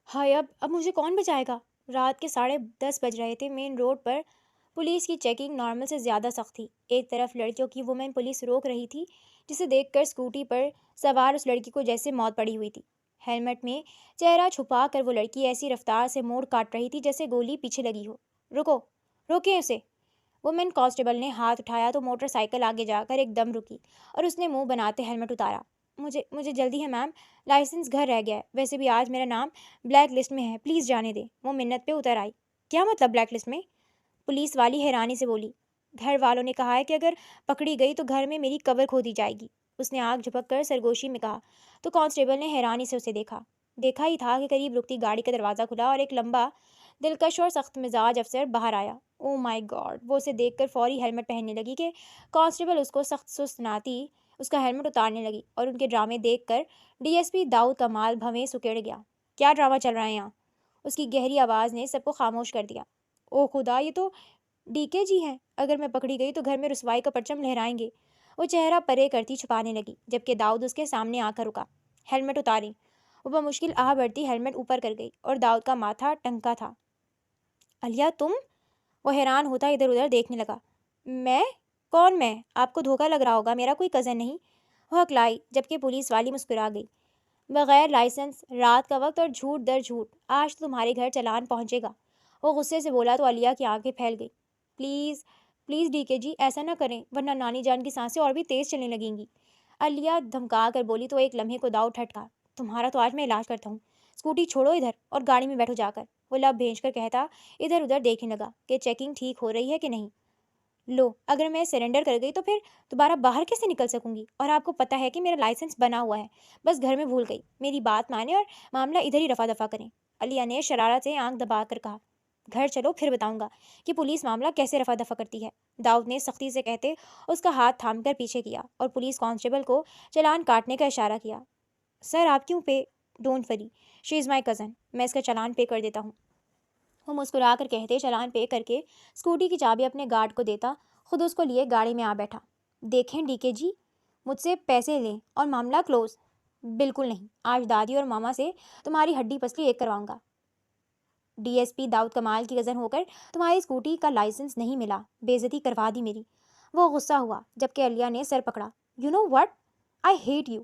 ہائے اب مجھے کون بچائے گا؟ رات کے 10:30 بج رہے تھے۔ مین روڈ پر پولیس کی چیکنگ نارمل سے زیادہ سخت تھی۔ ایک طرف لڑکیوں کی وومن پولیس روک رہی تھی، جسے دیکھ کر اسکوٹی پر سوار اس لڑکی کو جیسے موت پڑی ہوئی تھی۔ ہیلمٹ میں چہرہ چھپا کر وہ لڑکی ایسی رفتار سے موڑ کاٹ رہی تھی جیسے گولی پیچھے لگی ہو۔ رکو، روکیں اسے! وومن کانسٹیبل نے ہاتھ اٹھایا تو موٹر سائیکل آگے جا کر ایک دم رکی اور اس نے منہ بناتے ہیلمٹ اتارا۔ مجھے جلدی ہے میم، لائسنس گھر رہ گیا ہے، ویسے بھی آج میرا نام بلیک لسٹ میں ہے، پلیز جانے دیں۔ وہ منت پہ اتر آئی۔ کیا مطلب بلیک لسٹ میں؟ پولیس والی حیرانی سے بولی۔ گھر والوں نے کہا ہے کہ اگر پکڑی گئی تو گھر میں میری کور کھو دی جائے گی، اس نے آنکھ جھپک کر سرگوشی میں کہا۔ تو کانسٹیبل نے حیرانی سے اسے دیکھا ہی تھا کہ قریب رکتی گاڑی کا دروازہ کھلا اور ایک لمبا، دلکش اور سخت مزاج افسر باہر آیا۔ او مائی گاڈ! وہ اسے دیکھ کر فوری ہیلمٹ پہننے لگی کہ کانسٹیبل اس کو سخت سناتی اس کا ہیلمٹ اتارنے لگی اور ان کے ڈرامے دیکھ کر ڈی ایس پی داؤد کمال بھویں سکیڑ گیا۔ کیا ڈرامہ چل رہا ہے یہاں؟ اس کی گہری آواز نے سب کو خاموش کر دیا۔ او خدا، یہ تو ڈی کے جی ہیں، اگر میں پکڑی گئی تو گھر میں رسوائی کا پرچم لہرائیں گے۔ وہ چہرہ پرے کرتی چھپانے لگی، جبکہ داؤد اس کے سامنے آ کر رکا۔ ہیلمٹ اتاریں! وہ بمشکل آہ بھرتی ہیلمٹ اوپر کر گئی اور داؤد کا ماتھا ٹنکا تھا۔ علیہ تم؟ وہ حیران ہوتا ادھر ادھر دیکھنے لگا۔ میں؟ کون میں؟ آپ کو دھوکہ لگ رہا ہوگا، میرا کوئی کزن نہیں۔ وہ ہکلائی، جبکہ پولیس والی مسکرا گئی۔ بغیر لائسنس، رات کا وقت اور جھوٹ در جھوٹ، آج تو تمہارے گھر چلان پہنچے گا۔ وہ غصے سے بولا تو علیہ کی آنکھیں پھیل گئی۔ پلیز پلیز ڈی کے جی، ایسا نہ کریں ورنہ نانی جان کی سانسیں اور بھی تیز چلنے لگیں گی، علیہ دھمکا کر بولی تو ایک لمحے کو داؤد ٹھٹکا۔ تمہارا تو آج میں علاج کرتا ہوں، اسکوٹی چھوڑو ادھر اور گاڑی میں بیٹھو جا کر۔ وہ لب بھیج کر کہتا ادھر ادھر دیکھنے لگا کہ چیکنگ ٹھیک ہو رہی ہے کہ نہیں۔ لو، اگر میں سرنڈر کر گئی تو پھر دوبارہ باہر کیسے نکل سکوں گی؟ اور آپ کو پتہ ہے کہ میرا لائسنس بنا ہوا ہے، بس گھر میں بھول گئی۔ میری بات مانیں اور معاملہ ادھر ہی رفع دفع کریں، علیہ نے شرارت سے آنکھ دبا کر کہا۔ گھر چلو، پھر بتاؤں گا کہ پولیس معاملہ کیسے رفع دفع کرتی ہے، داؤد نے سختی سے کہتے اس کا ہاتھ تھام کر پیچھے کیا اور پولیس کانسٹیبل کو چلان کاٹنے کا اشارہ کیا۔ سر آپ کیوں پے؟ Don't worry, she is my cousin, میں اس کا چلان پے کر دیتا ہوں۔ وہ مسکرا کر کہتے چلان پے کر کے اسکوٹی کی چابی اپنے گارڈ کو دیتا، خود اس کو لیے گاڑی میں آ بیٹھا۔ دیکھیں ڈی کے جی، مجھ سے پیسے لیں اور معاملہ کلوز۔ بالکل نہیں، آج دادی اور ماما سے تمہاری ہڈی پسلی ایک کرواؤں گا۔ ڈی ایس پی داؤد کمال کی کزن ہو کر تمہاری اسکوٹی کا لائسنس نہیں ملا، بے عزتی کروا دی میری۔ وہ غصہ ہوا، جبکہ علیہ نے سر پکڑا۔ You know what, I hate you,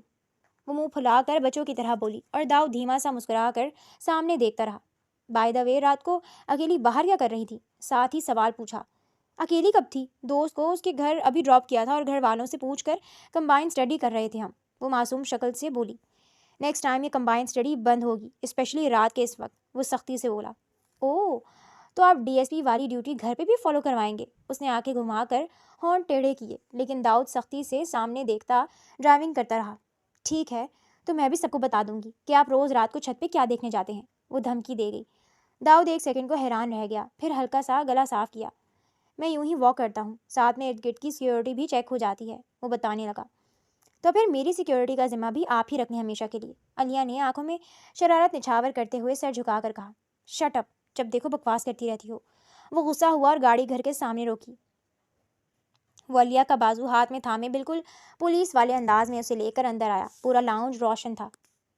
وہ منہ پھلا کر بچوں کی طرح بولی اور داؤد دھیما سا مسکرا کر سامنے دیکھتا رہا۔ بائی دا وے، رات کو اکیلی باہر کیا کر رہی تھی؟ ساتھ ہی سوال پوچھا۔ اکیلی کب تھی؟ دوست کو اس کے گھر ابھی ڈراپ کیا تھا اور گھر والوں سے پوچھ کر کمبائن اسٹڈی کر رہے تھے ہم، وہ معصوم شکل سے بولی۔ نیکسٹ ٹائم یہ کمبائن اسٹڈی بند ہوگی، اسپیشلی رات کے اس وقت، وہ سختی سے بولا۔ اوہ، تو آپ ڈی ایس پی والی ڈیوٹی گھر پہ بھی فالو کروائیں گے؟ اس نے آنکھیں گھما کر ہونٹ ٹیڑھے کیے، لیکن داؤد سختی سے سامنے دیکھتا ڈرائیونگ کرتا رہا۔ ٹھیک ہے، تو میں بھی سب کو بتا دوں گی کہ آپ روز رات کو چھت پہ کیا دیکھنے جاتے ہیں، وہ دھمکی دے گئی۔ داؤد ایک سیکنڈ کو حیران رہ گیا، پھر ہلکا سا گلا صاف کیا۔ میں یوں ہی واک کرتا ہوں، ساتھ میں ارد گرد کی سیکیورٹی بھی چیک ہو جاتی ہے، وہ بتانے لگا۔ تو پھر میری سیکیورٹی کا ذمہ بھی آپ ہی رکھیں ہمیشہ کے لیے، علیہ نے آنکھوں میں شرارت نچھاور کرتے ہوئے سر جھکا کر کہا۔ شٹ اپ، جب دیکھو بکواس کرتی رہتی ہو۔ وہ غصہ ہوا اور گاڑی گھر کے سامنے روکی۔ وہ علیہ کا بازو ہاتھ میں تھامے بالکل پولیس والے انداز میں اسے لے کر اندر آیا۔ پورا لاؤنج روشن تھا۔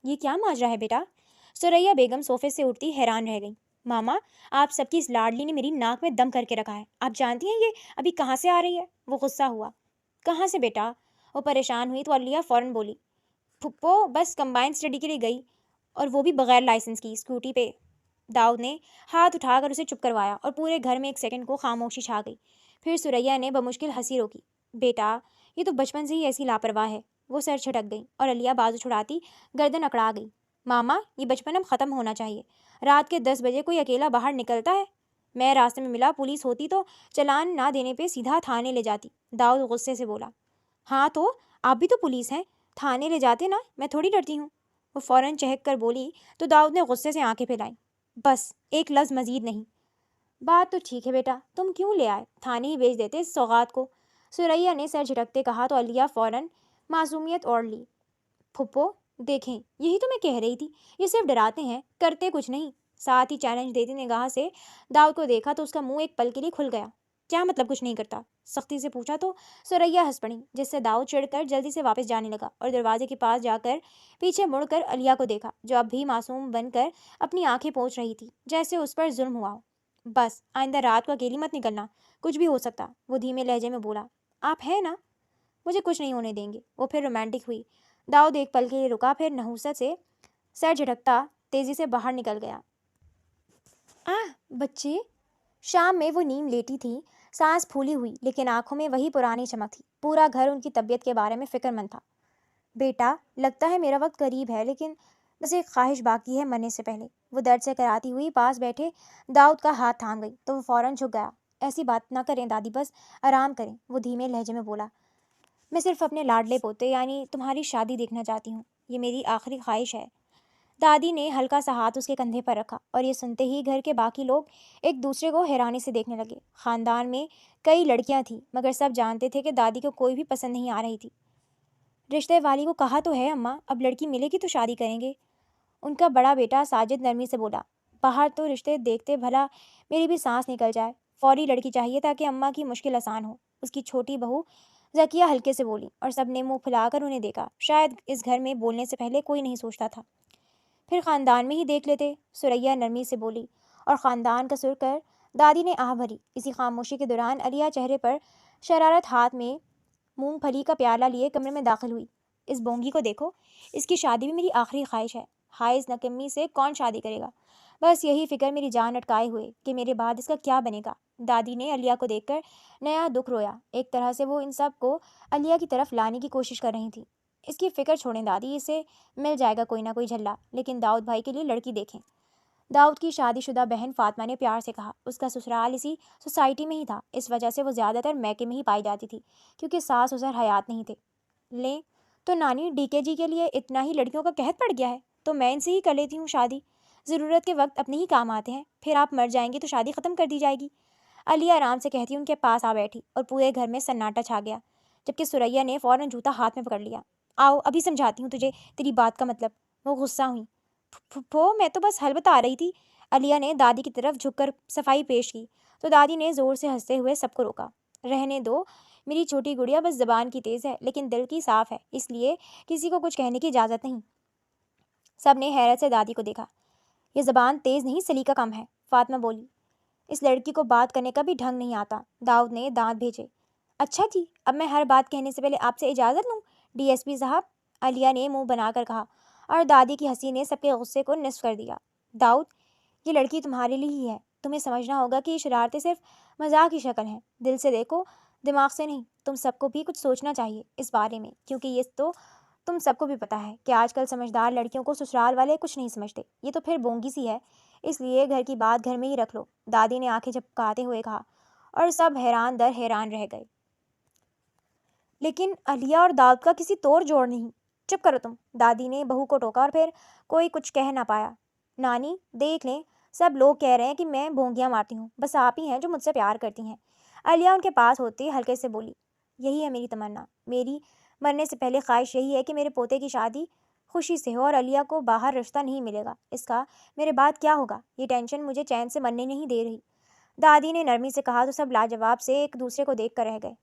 یہ کیا ماجرا ہے بیٹا؟ سریا بیگم صوفے سے اٹھتی حیران رہ گئی۔ ماما، آپ سب کی اس لاڈلی نے میری ناک میں دم کر کے رکھا ہے، آپ جانتی ہیں یہ ابھی کہاں سے آ رہی ہے؟ وہ غصہ ہوا۔ کہاں سے بیٹا؟ وہ پریشان ہوئی تو علیہ فوراً بولی۔ پھپھو بس کمبائن اسٹڈی کے لیے گئی، اور وہ بھی بغیر لائسنس کی، اسکوٹی پہ۔ داؤد نے ہاتھ اٹھا کر اسے چپ کروایا اور پورے گھر میں ایک سیکنڈ کو خاموشی چھا گئی۔ پھر سریا نے بمشکل ہنسی روکی۔ بیٹا، یہ تو بچپن سے ہی ایسی لاپرواہ ہے، وہ سر چھٹک گئی اور علیہ بازو چھڑاتی گردن اکڑا گئی۔ ماما، یہ بچپن اب ختم ہونا چاہیے، رات کے 10 بجے کوئی اکیلا باہر نکلتا ہے؟ میں راستے میں ملا، پولیس ہوتی تو چلان نہ دینے پہ سیدھا تھانے لے جاتی، داؤد غصے سے بولا۔ ہاں تو آپ بھی تو پولیس ہیں، تھانے لے جاتے نا، میں تھوڑی ڈرتی ہوں، وہ فوراً چہک کر بولی تو داؤد نے غصے سے آنکھیں پھیلائیں۔ بس ایک لفظ مزید نہیں۔ بات تو ٹھیک ہے بیٹا، تم کیوں لے آئے؟ تھانے ہی بھیج دیتے اس سوغات کو، سریا نے سر جھٹکتے کہا تو علیہ فوراً معصومیت اوڑھ لی۔ پھپھو دیکھیں، یہی تو میں کہہ رہی تھی، یہ صرف ڈراتے ہیں، کرتے کچھ نہیں۔ ساتھ ہی چیلنج دیتی نگاہ سے داؤد کو دیکھا تو اس کا منہ ایک پل کے لیے کھل گیا۔ کیا مطلب کچھ نہیں کرتا؟ سختی سے پوچھا تو سریا ہنس پڑی، جس سے داؤد چڑھ کر جلدی سے واپس جانے لگا اور دروازے کے پاس جا کر پیچھے مڑ کر علیہ کو دیکھا، جو اب بھی معصوم بن کر اپنی آنکھیں پوچھ رہی تھی، جیسے اس پر ظلم ہوا ہو۔ بس آئندہ رات کو اکیلی مت نکلنا، کچھ بھی ہو سکتا، وہ دھیمے لہجے میں بولا۔ آپ ہیں نا؟ مجھے کچھ نہیں ہونے دیں گے۔ وہ پھر رومانٹک ہوئی۔ داؤد ایک پل کے لیے رکا، پھر نحوست سے سر جھٹکتا تیزی سے باہر نکل گیا۔ بچے۔ شام میں وہ نیم لیٹی تھی، سانس پھولی ہوئی، لیکن آنکھوں میں وہی پرانی چمک تھی۔ پورا گھر ان کی طبیعت کے بارے میں فکر مند تھا۔ بیٹا، لگتا ہے میرا وقت قریب ہے، لیکن بس ایک خواہش باقی ہے مرنے سے پہلے۔ وہ درد سے کراتی ہوئی پاس بیٹھے داؤد کا ہاتھ تھام گئی تو وہ فوراً جھک گیا۔ ایسی بات نہ کریں دادی، بس آرام کریں، وہ دھیمے لہجے میں بولا۔ میں صرف اپنے لاڈلے پوتے یعنی تمہاری شادی دیکھنا چاہتی ہوں، یہ میری آخری خواہش ہے۔ دادی نے ہلکا سا ہاتھ اس کے کندھے پر رکھا اور یہ سنتے ہی گھر کے باقی لوگ ایک دوسرے کو حیرانی سے دیکھنے لگے۔ خاندان میں کئی لڑکیاں تھیں، مگر سب جانتے تھے کہ دادی کو کوئی بھی پسند نہیں آ رہی تھی۔ رشتے والی کو کہا تو ہے اماں، اب لڑکی ملے گی تو شادی کریں گے، ان کا بڑا بیٹا ساجد نرمی سے بولا۔ باہر تو رشتے دیکھتے بھلا میری بھی سانس نکل جائے، فوری لڑکی چاہیے تاکہ اماں کی مشکل آسان ہو، اس کی چھوٹی بہو ذکیہ ہلکے سے بولی، اور سب نے منہ پھلا کر انہیں دیکھا۔ شاید اس گھر میں بولنے سے پہلے کوئی نہیں سوچتا تھا، پھر خاندان میں ہی دیکھ لیتے، سریا نرمی سے بولی، اور خاندان کا سر کر دادی نے آہ بھری۔ اسی خاموشی کے دوران علیہ چہرے پر شرارت ہاتھ میں مونگ پھلی کا پیالہ لیے کمرے میں داخل ہوئی۔ اس بونگی کو دیکھو، اس کی شادی بھی میری آخری خواہش ہے، ہائے اس نکمی سے کون شادی کرے گا، بس یہی فکر میری جان اٹکائے ہوئے کہ میرے بعد اس کا کیا بنے گا۔ دادی نے علیہ کو دیکھ کر نیا دکھ رویا، ایک طرح سے وہ ان سب کو علیہ کی طرف لانے کی کوشش کر رہی تھی۔ اس کی فکر چھوڑیں دادی، اسے مل جائے گا کوئی نہ کوئی جھلا، لیکن داؤد بھائی کے لیے لڑکی دیکھیں۔ داؤد کی شادی شدہ بہن فاطمہ نے پیار سے کہا۔ اس کا سسرال اسی سوسائٹی میں ہی تھا، اس وجہ سے وہ زیادہ تر میکے میں ہی پائی جاتی تھی، کیونکہ ساس سسر حیات نہیں تھے۔ لیں تو نانی، ڈی کے جی کے لیے اتنا ہی لڑکیوں کا قحط پڑ گیا ہے، تو میں ان سے ہی کر لیتی ہوں شادی، ضرورت کے وقت اپنے ہی کام آتے ہیں، پھر آپ مر جائیں گی تو شادی ختم کر دی جائے گی۔ علیہ آرام سے کہتی ان کے پاس آ بیٹھی اور پورے گھر میں سناٹا چھا گیا، جبکہ سریا نے فوراً جوتا ہاتھ میں پکڑ لیا۔ آؤ ابھی سمجھاتی ہوں تجھے تیری بات کا مطلب۔ وہ غصہ ہوئی۔ پھپھو، میں تو بس حل بتا رہی تھی۔ علیہ نے دادی کی طرف جھک کر صفائی پیش کی تو دادی نے زور سے ہنستے ہوئے سب کو روکا۔ رہنے دو میری چھوٹی گڑیا، بس زبان کی تیز ہے لیکن دل کی صاف ہے، اس لیے کسی کو کچھ کہنے کی اجازت نہیں۔ سب نے حیرت سے دادی کو دیکھا۔ یہ زبان تیز نہیں، سلیقہ کم ہے، فاطمہ بولی۔ اس لڑکی کو بات کرنے کا بھی ڈھنگ نہیں آتا، داؤد نے دانت بھیجے۔ اچھا جی، اب میں ہر بات کہنے سے پہلے آپ سے اجازت لوں، ڈی ایس پی صاحب، علیہ نے منہ بنا کر کہا، اور دادی کی ہنسی نے سب کے غصے کو نصف کر دیا۔ داؤد، یہ لڑکی تمہارے لیے ہی ہے، تمہیں سمجھنا ہوگا کہ یہ شرارتیں صرف مزاح کی شکل ہیں، دل سے دیکھو، دماغ سے نہیں۔ تم سب کو بھی کچھ سوچنا چاہیے اس بارے میں، کیونکہ یہ تو تم سب کو بھی پتہ ہے کہ آج کل سمجھدار لڑکیوں کو سسرال والے کچھ نہیں سمجھتے، یہ تو پھر بونگی سی ہے، اس لیے گھر کی بات گھر میں ہی رکھ لو، دادی نے آنکھیں جھپکاتے ہوئے کہا، اور سب حیران در حیران رہ گئے۔ لیکن علیہ اور داؤد کا کسی طور جوڑ نہیں۔ چپ کرو تم، دادی نے بہو کو ٹوکا اور پھر کوئی کچھ کہہ نہ پایا۔ نانی دیکھ لیں، سب لوگ کہہ رہے ہیں کہ میں بھونگیاں مارتی ہوں، بس آپ ہی ہیں جو مجھ سے پیار کرتی ہیں۔ علیہ ان کے پاس ہوتے ہلکے سے بولی، یہی ہے میری تمنا، میری مرنے سے پہلے خواہش یہی ہے کہ میرے پوتے کی شادی خوشی سے ہو اور علیہ کو باہر رشتہ نہیں ملے گا، اس کا میرے بعد کیا ہوگا، یہ ٹینشن مجھے چین سے مرنے نہیں دے رہی۔ دادی نے نرمی سے کہا تو سب لاجواب سے ایک دوسرے کو دیکھ کر رہ گئے۔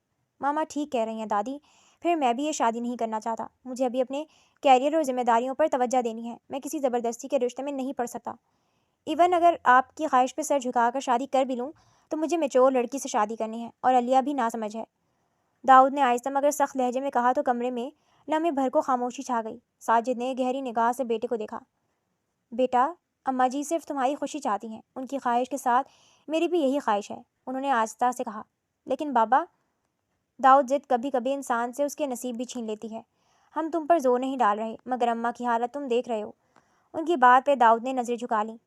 ماما ٹھیک کہہ رہی ہیں دادی، پھر میں بھی یہ شادی نہیں کرنا چاہتا، مجھے ابھی اپنے کیریئر اور ذمہ داریوں پر توجہ دینی ہے، میں کسی زبردستی کے رشتے میں نہیں پڑ سکتا۔ ایون اگر آپ کی خواہش پہ سر جھکا کر شادی کر بھی لوں تو مجھے میچور لڑکی سے شادی کرنی ہے، اور علیہ بھی ناسمجھ ہے، داؤد نے آہستہ مگر سخت لہجے میں کہا تو کمرے میں لمحے بھر کو خاموشی چھا گئی۔ ساجد نے گہری نگاہ سے بیٹے کو دیکھا۔ بیٹا، اماں جی صرف تمہاری خوشی چاہتی ہیں، ان کی خواہش کے ساتھ میری بھی یہی خواہش ہے، انہوں نے آہستہ سے کہا۔ لیکن بابا، داؤد، ضد کبھی کبھی انسان سے اس کے نصیب بھی چھین لیتی ہے، ہم تم پر زور نہیں ڈال رہے، مگر اماں کی حالت تم دیکھ رہے ہو۔ ان کی بات پہ داؤد نے نظریں جھکا لیں۔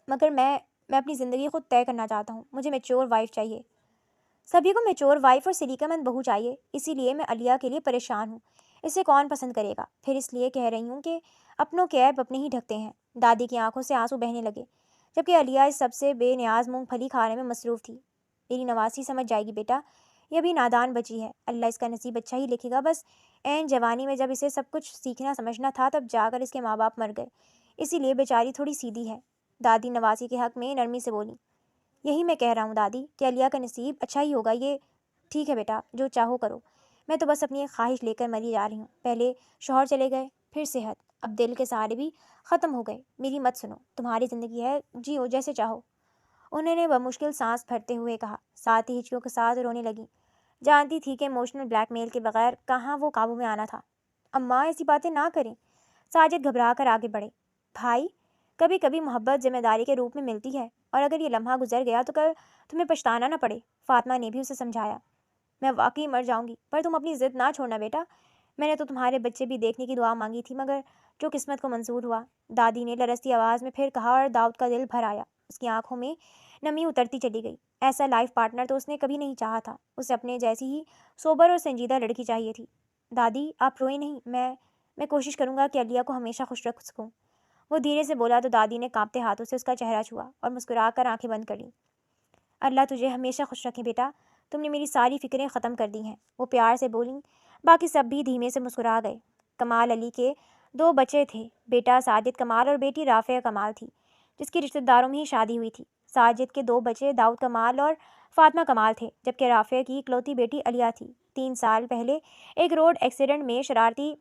مگر میں اپنی زندگی خود طے کرنا چاہتا ہوں، مجھے میچور وائف چاہیے۔ سبھی کو میچور وائف اور سلیقہ مند بہو چاہیے، اسی لیے میں علیہ کے لیے پریشان ہوں، اسے کون پسند کرے گا، پھر اس لیے کہہ رہی ہوں کہ اپنوں کے عیب اپنے ہی ڈھکتے ہیں۔ دادی کی آنکھوں سے آنسو بہنے لگے، جبکہ علیہ اس سب سے بے نیاز مونگ پھلی کھانے میں مصروف تھی۔ میری نواسی سمجھ جائے گی بیٹا، یہ بھی نادان بچی ہے، اللہ اس کا نصیب اچھا ہی لکھے گا، بس عین جوانی میں جب اسے سب کچھ سیکھنا سمجھنا تھا تب جا کر اس کے ماں باپ مر گئے، اسی لیے بیچاری تھوڑی سیدھی ہے۔ دادی نواسی کے حق میں نرمی سے بولی۔ یہی میں کہہ رہا ہوں دادی کہ علیہ کا نصیب اچھا ہی ہوگا. یہ ٹھیک ہے بیٹا، جو چاہو کرو. میں تو بس اپنی ایک خواہش لے کر مری جا رہی ہوں. پہلے شوہر چلے گئے، پھر صحت، اب دل کے سہارے بھی ختم ہو گئے. میری مت سنو، تمہاری زندگی ہے، جیو جیسے چاہو. انہوں نے بمشکل سانس بھرتے ہوئے کہا، ساتھ ہی ہچکیوں کے ساتھ رونے لگی. جانتی تھی کہ ایموشنل بلیک میل کے بغیر کہاں وہ قابو میں آنا تھا. اماں ایسی باتیں نہ کریں. ساجد گھبرا کر آگے بڑھے. بھائی، کبھی کبھی محبت ذمہ داری کے روپ میں ملتی ہے، اور اگر یہ لمحہ گزر گیا تو کل تمہیں پچھتانا نہ پڑے. فاطمہ نے بھی اسے سمجھایا. میں واقعی مر جاؤں گی، پر تم اپنی ضد نہ چھوڑنا بیٹا. میں نے تو تمہارے بچے بھی دیکھنے کی دعا مانگی تھی، مگر جو قسمت کو منظور ہوا. دادی نے لرزتی آواز میں پھر کہا، اور داؤد کا دل بھر آیا. اس کی آنکھوں میں نمی اترتی چلی گئی. ایسا لائف پارٹنر تو اس نے کبھی نہیں چاہا تھا. اسے اپنے جیسی ہی سوبر اور سنجیدہ لڑکی چاہیے تھی. دادی آپ روئیں نہیں. میں کوشش کروں گا کہ علیہ کو ہمیشہ خوش رکھ سکوں. وہ دھیرے سے بولا تو دادی نے کانپتے ہاتھوں سے اس کا چہرہ چھوا اور مسکرا کر آنکھیں بند کر لیں. اللہ تجھے ہمیشہ خوش رکھے بیٹا، تم نے میری ساری فکریں ختم کر دی ہیں. وہ پیار سے بولیں. باقی سب بھی دھیمے سے مسکرا گئے. کمال علی کے 2 بچے تھے، بیٹا ساجد کمال اور بیٹی رافعہ کمال تھی، جس کی رشتہ داروں میں ہی شادی ہوئی تھی. ساجد کے 2 بچے داؤد کمال اور فاطمہ کمال تھے، جبکہ رافعہ کی اکلوتی بیٹی علیہ تھی. 3 سال پہلے ایک روڈ ایکسیڈنٹ میں شرارتی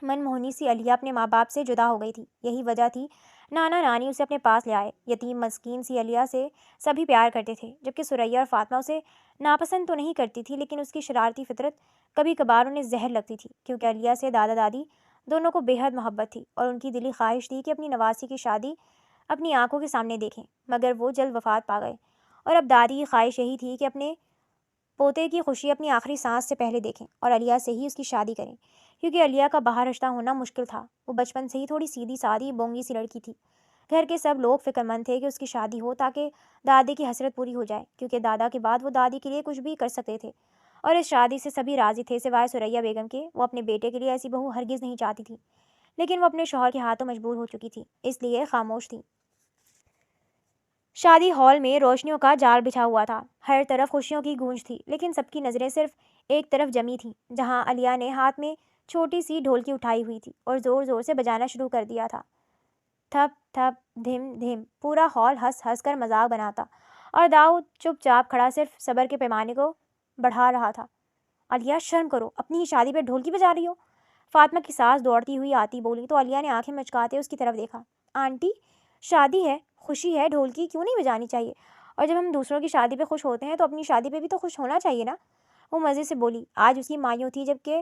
من موہنی سی علیہ اپنے ماں باپ سے جدا ہو گئی تھی. یہی وجہ تھی نانا نانی اسے اپنے پاس لے آئے. یتیم مسکین سی علیہ سے سبھی پیار کرتے تھے، جبکہ سریا اور فاطمہ اسے ناپسند تو نہیں کرتی تھی، لیکن اس کی شرارتی فطرت کبھی کبھار انہیں زہر لگتی تھی، کیونکہ علیہ سے دادا دادی دونوں کو بے حد محبت تھی اور ان کی دلی خواہش تھی کہ اپنی نواسی کی شادی اپنی آنکھوں کے سامنے دیکھیں. مگر وہ جلد وفات پا گئے، اور اب دادی کی خواہش یہی تھی کہ اپنے پوتے کی خوشی اپنی آخری سانس سے پہلے دیکھیں اور علیہ سے ہی اس کی شادی کریں، کیونکہ علیہ کا باہر رشتہ ہونا مشکل تھا. وہ بچپن سے ہی تھوڑی سیدھی سادھی بونگی سی لڑکی تھی. گھر کے سب لوگ فکر مند تھے کہ اس کی شادی ہو تاکہ دادی کی حسرت پوری ہو جائے، کیونکہ دادا کے بعد وہ دادی کے لیے کچھ بھی کر سکتے تھے. اور اس شادی سے سبھی راضی تھے سوائے سریا بیگم کے. وہ اپنے بیٹے کے لیے ایسی بہو ہرگز نہیں چاہتی تھی، لیکن وہ اپنے شوہر کے ہاتھوں مجبور ہو چکی تھی، اس لیے خاموش تھی. شادی ہال میں روشنیوں کا جال بچھا ہوا تھا. ہر طرف خوشیوں کی گونج تھی، لیکن سب کی نظریں صرف ایک طرف جمی تھیں، جہاں علیہ نے ہاتھ میں چھوٹی سی ڈھولکی اٹھائی ہوئی تھی اور زور زور سے بجانا شروع کر دیا تھا. تھپ تھپ دھم دھم. پورا ہال ہنس ہنس کر مذاق بناتا، اور داؤد چپ چاپ کھڑا صرف صبر کے پیمانے کو بڑھا رہا تھا. علیہ شرم کرو، اپنی ہی شادی پہ ڈھولکی بجا رہی ہو. فاطمہ کی ساس دوڑتی ہوئی آتی بولی تو علیہ نے آنکھیں مچکاتے اس کی طرف دیکھا. آنٹی، شادی ہے، خوشی ہے، ڈھولکی کیوں نہیں بجانی چاہیے؟ اور جب ہم دوسروں کی شادی پہ خوش ہوتے ہیں تو اپنی شادی پہ بھی تو خوش ہونا چاہیے نا. وہ مزے سے بولی. آج اس کی مایوں تھی، جبکہ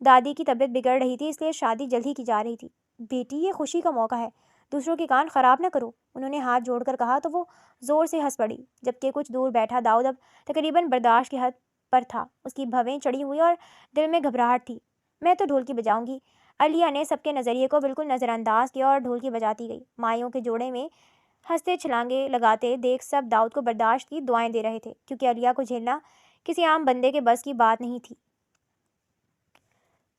دادی کی طبیعت بگڑ رہی تھی، اس لیے شادی جلد ہی کی جا رہی تھی. بیٹی، یہ خوشی کا موقع ہے، دوسروں کے کان خراب نہ کرو. انہوں نے ہاتھ جوڑ کر کہا تو وہ زور سے ہنس پڑی. جبکہ کچھ دور بیٹھا داؤد اب تقریباً برداشت کی حد پر تھا. اس کی بھویں چڑھی ہوئی اور دل میں گھبراہٹ تھی. میں تو ڈھولکی بجاؤں گی. علیہ نے سب کے نظریے کو بالکل نظر انداز کیا اور ڈھولکی بجاتی گئی. مایوں کے جوڑے میں ہنستے چھلانگے لگاتے دیکھ سب داؤد کو برداشت کی دعائیں دے رہے تھے، کیونکہ علیہ کو جھیلنا کسی عام بندے کے بس کی بات نہیں تھی.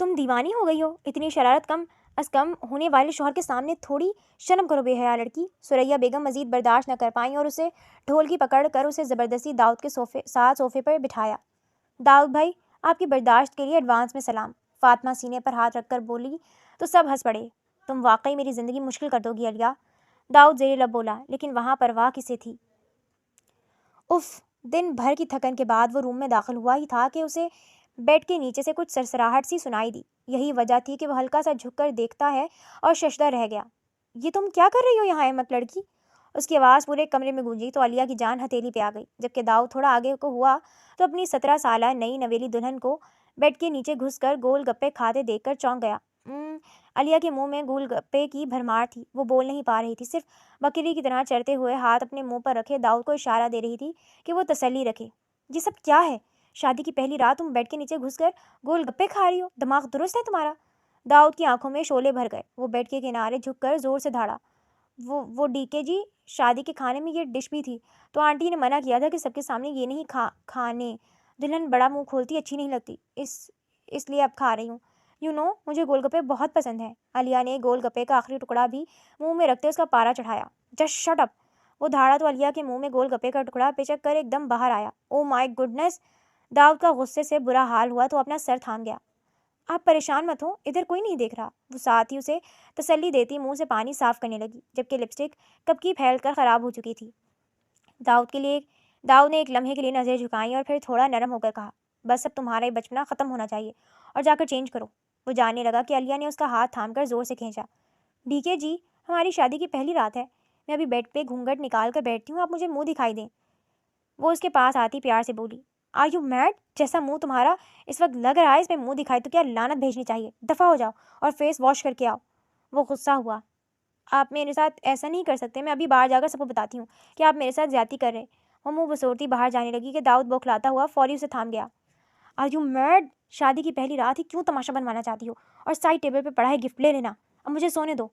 تم دیوانی ہو گئی ہو؟ اتنی شرارت کم از کم ہونے والے شوہر کے سامنے تھوڑی شرم کرو بے حیا لڑکی. سریا بیگم مزید برداشت نہ کر پائیں اور اسے ڈھولکی پکڑ کر اسے زبردستی داؤد کے ساتھ صوفے پر بٹھایا. داؤد بھائی، آپ کی برداشت کے لیے ایڈوانس میں سلام. فاطمہ سینے پر ہاتھ رکھ کر بولی تو سب ہنس پڑے. تم واقعی میری زندگی مشکل کر دو گی علیہ. داؤد زیر لب بولا، لیکن وہاں پرواہ کسے تھی؟ اف. دن بھر کی تھکن کے بعد وہ روم میں داخل ہوا ہی تھا کہ اسے بیڈ کے نیچے سے کچھ سرسراہٹ سی سنائی دی. یہی وجہ تھی کہ وہ ہلکا سا جھک کر دیکھتا ہے اور ششدر رہ گیا. یہ تم کیا کر رہی ہو یہاں احمق لڑکی؟ اس کی آواز پورے کمرے میں گونجی تو علیہ کی جان ہتھیلی پہ آ گئی. جبکہ داؤد تھوڑا آگے کو ہوا تو اپنی 17 سالہ نئی نویلی دلہن کو بیڈ کے نیچے گھس کر گول گپے کھاتے دیکھ کر چونک گیا. علیہ کے منہ میں گول گپے کی بھرمار تھی. وہ بول نہیں پا رہی تھی، صرف بکری کی طرح چرتے ہوئے ہاتھ اپنے منہ پر رکھے داؤد کو اشارہ دے رہی تھی کہ وہ تسلی رکھے. یہ سب کیا ہے؟ شادی کی پہلی رات تم بیڈ کے نیچے گھس کر گول گپے کھا رہی ہو؟ دماغ درست ہے تمہارا؟ داؤد کی آنکھوں میں شعلے بھر گئے. وہ بیڈ کے کنارے جھک کر زور سے دھاڑا. وہ ڈی کے جی، شادی کے کھانے میں یہ ڈش بھی تھی، تو آنٹی نے منع کیا تھا کہ سب کے سامنے یہ نہیں کھانے. دلہن بڑا منہ کھولتی اچھی نہیں لگتی، اس لیے اب کھا رہی ہوں. مجھے گول گپے بہت پسند ہیں. علیہ نے گول گپے کا آخری ٹکڑا بھی منہ میں رکھتے اس کا پارا چڑھایا. Just shut up. وہ دھاڑا تو علیہ کے منہ میں گول گپے کا ٹکڑا پچک کر ایک دم باہر آیا. او مائی گڈنس. داؤد کا غصے سے برا حال ہوا تو اپنا سر تھام گیا. آپ پریشان مت ہو، ادھر کوئی نہیں دیکھ رہا. وہ ساتھ ہی اسے تسلی دیتی منہ سے پانی صاف کرنے لگی، جبکہ لپسٹک کب کی پھیل کر خراب ہو چکی تھی. داؤد نے ایک لمحے کے لیے نظریں جھکائیں اور پھر تھوڑا نرم ہو کر کہا، بس اب تمہارا یہ بچپنا ختم ہونا چاہیے اور جا کر چینج کرو۔ وہ جاننے لگا کہ علیہ نے اس کا ہاتھ تھام کر زور سے کھینچا۔ ڈی کے جی، ہماری شادی کی پہلی رات ہے، میں ابھی بیڈ پہ گھونگھٹ نکال کر بیٹھتی ہوں، آپ مجھے منہ دکھائی دیں۔ وہ اس کے پاس آتی پیار سے بولی، آر یو میڈ؟ جیسا منہ تمہارا اس وقت لگ رہا ہے، اس میں منہ دکھائے تو کیا لعنت بھیجنی چاہیے، دفع ہو جاؤ اور فیس واش کر کے آؤ۔ وہ غصہ ہوا، آپ میرے ساتھ ایسا نہیں کر سکتے، میں ابھی باہر جا کر سب کو بتاتی ہوں کہ آپ میرے ساتھ زیادتی کر رہے ہیں۔ وہ منہ بسورتی باہر جانے لگی کہ داؤد بوکھلاتا ہوا فوری اسے تھام گیا۔ Are you mad? شادی کی پہلی رات ہی کیوں تماشا بنوانا چاہتی ہو؟ اور سائڈ ٹیبل پہ پڑا ہے گفٹ، لے لینا، اب مجھے سونے دو۔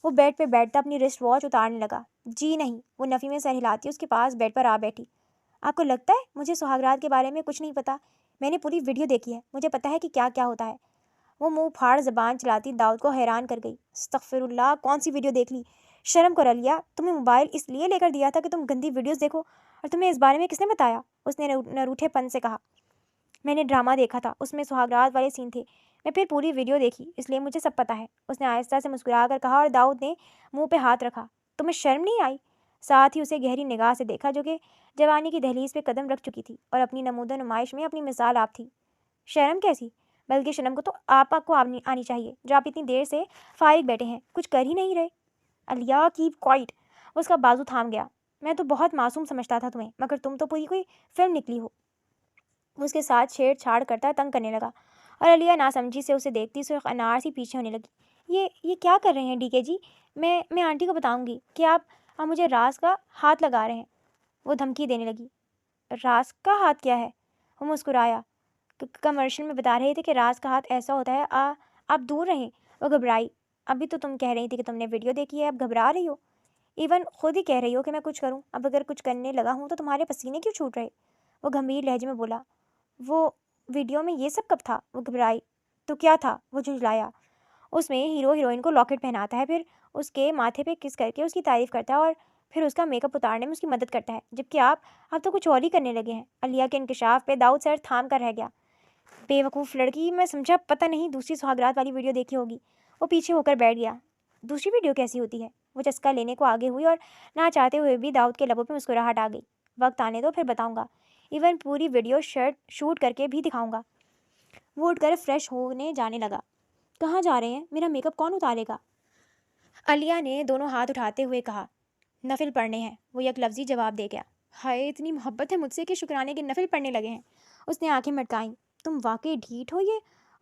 وہ بیڈ پہ بیٹھتا اپنی رسٹ واچ اتارنے لگا۔ جی نہیں، وہ نفی میں سر ہلاتی اس کے پاس بیڈ پر آ بیٹھی۔ آپ کو لگتا ہے مجھے سہاگرات کے بارے میں کچھ نہیں پتا؟ میں نے پوری ویڈیو دیکھی ہے، مجھے پتا ہے کہ کیا کیا ہوتا ہے۔ وہ منہ پھاڑ زبان چلاتی داؤد کو حیران کر گئی۔ استغفر اللہ، کون سی ویڈیو دیکھ لی؟ شرم کر علیہ، تمہیں موبائل اس لیے لے کر دیا تھا کہ تم گندی ویڈیوز دیکھو، اور تمہیں اس بارے میں کس نے بتایا؟ اس نے نروٹھے پن سے کہا۔ میں نے ڈرامہ دیکھا تھا، اس میں سہاگرات والے سین تھے، میں پھر پوری ویڈیو دیکھی، اس لیے مجھے سب پتا ہے، اس نے آہستہ سے مسکرا کر کہا، اور داؤد نے منہ پہ ہاتھ رکھا۔ تمہیں شرم نہیں آئی؟ ساتھ ہی اسے گہری نگاہ سے دیکھا، جو کہ جوانی کی دہلیز پہ قدم رکھ چکی تھی اور اپنی نمود و نمائش میں اپنی مثال آپ تھی۔ شرم کیسی؟ بلکہ شرم کو تو آپ کو آنی چاہیے، جو آپ اتنی دیر سے فارغ بیٹھے ہیں، کچھ کر ہی نہیں رہے۔ علیہ کیپ کوائٹ، وہ اس کا بازو تھام گیا۔ میں تو بہت معصوم سمجھتا تھا تمہیں، مگر تم تو پوری کوئی فلم نکلی ہو۔ وہ اس کے ساتھ چھیڑ چھاڑ کرتا تنگ کرنے لگا، اور علیہ ناسمجھی سے اسے دیکھتی سرخ انار سی پیچھے ہونے لگی۔ یہ کیا کر رہے ہیں ڈی کے جی؟ میں آنٹی کو بتاؤں گی کہ آپ مجھے راز کا ہاتھ لگا رہے ہیں، وہ دھمکی دینے لگی۔ راز کا ہاتھ کیا ہے؟ وہ مسکرایا۔ کمرشل میں بتا رہے تھے کہ راز کا ہاتھ ایسا ہوتا ہے، آپ دور رہیں۔ وہ گھبرائی۔ ابھی تو تم کہہ رہی تھی کہ تم نے ویڈیو دیکھی ہے، اب گھبرا رہی ہو؟ ایون خود ہی کہہ رہی ہو کہ میں کچھ کروں، اب اگر کچھ کرنے لگا ہوں تو تمہارے پسینے کیوں چھوٹ رہے؟ وہ گھمبیر لہجے میں بولا۔ وہ ویڈیو میں یہ سب کب تھا؟ وہ گھبرائی۔ تو کیا تھا؟ وہ جھنجھلایا۔ اس میں ہیرو ہیروئن کو لاکٹ پہناتا ہے، پھر اس کے ماتھے پہ کس کر کے اس کی تعریف کرتا ہے، اور پھر اس کا میک اپ اتارنے میں اس کی مدد کرتا ہے، جبکہ آپ تو کچھ اور ہی کرنے لگے ہیں۔ علیہ کے انکشاف پہ داؤد سر تھام کر رہ گیا۔ بے وقوف لڑکی، میں سمجھا پتہ نہیں دوسری سہاگرات والی ویڈیو دیکھی ہوگی۔ وہ پیچھے ہو کر بیٹھ گیا۔ دوسری ویڈیو کیسی ہوتی ہے؟ وہ چسکا لینے کو آگے ہوئی، اور نہ چاہتے ہوئے بھی داؤد کے لبوں پہ مسکراہٹ آ گئی۔ وقت آنے دو، پھر بتاؤں گا، ایون پوری ویڈیو شوٹ کر کے بھی دکھاؤں گا۔ وہ اٹھ کر فریش ہونے جانے لگا۔ کہاں جا رہے ہیں؟ میرا میک اپ کون اتارے گا؟ علیہ نے دونوں ہاتھ اٹھاتے ہوئے کہا۔ نفل پڑھنے ہیں، وہ یک لفظی جواب دے گیا۔ ہائے، اتنی محبت ہے مجھ سے کہ شکرانے کے نفل پڑھنے لگے ہیں۔ اس نے آنکھیں مٹکائیں۔ تم واقعی ڈھیٹ ہو،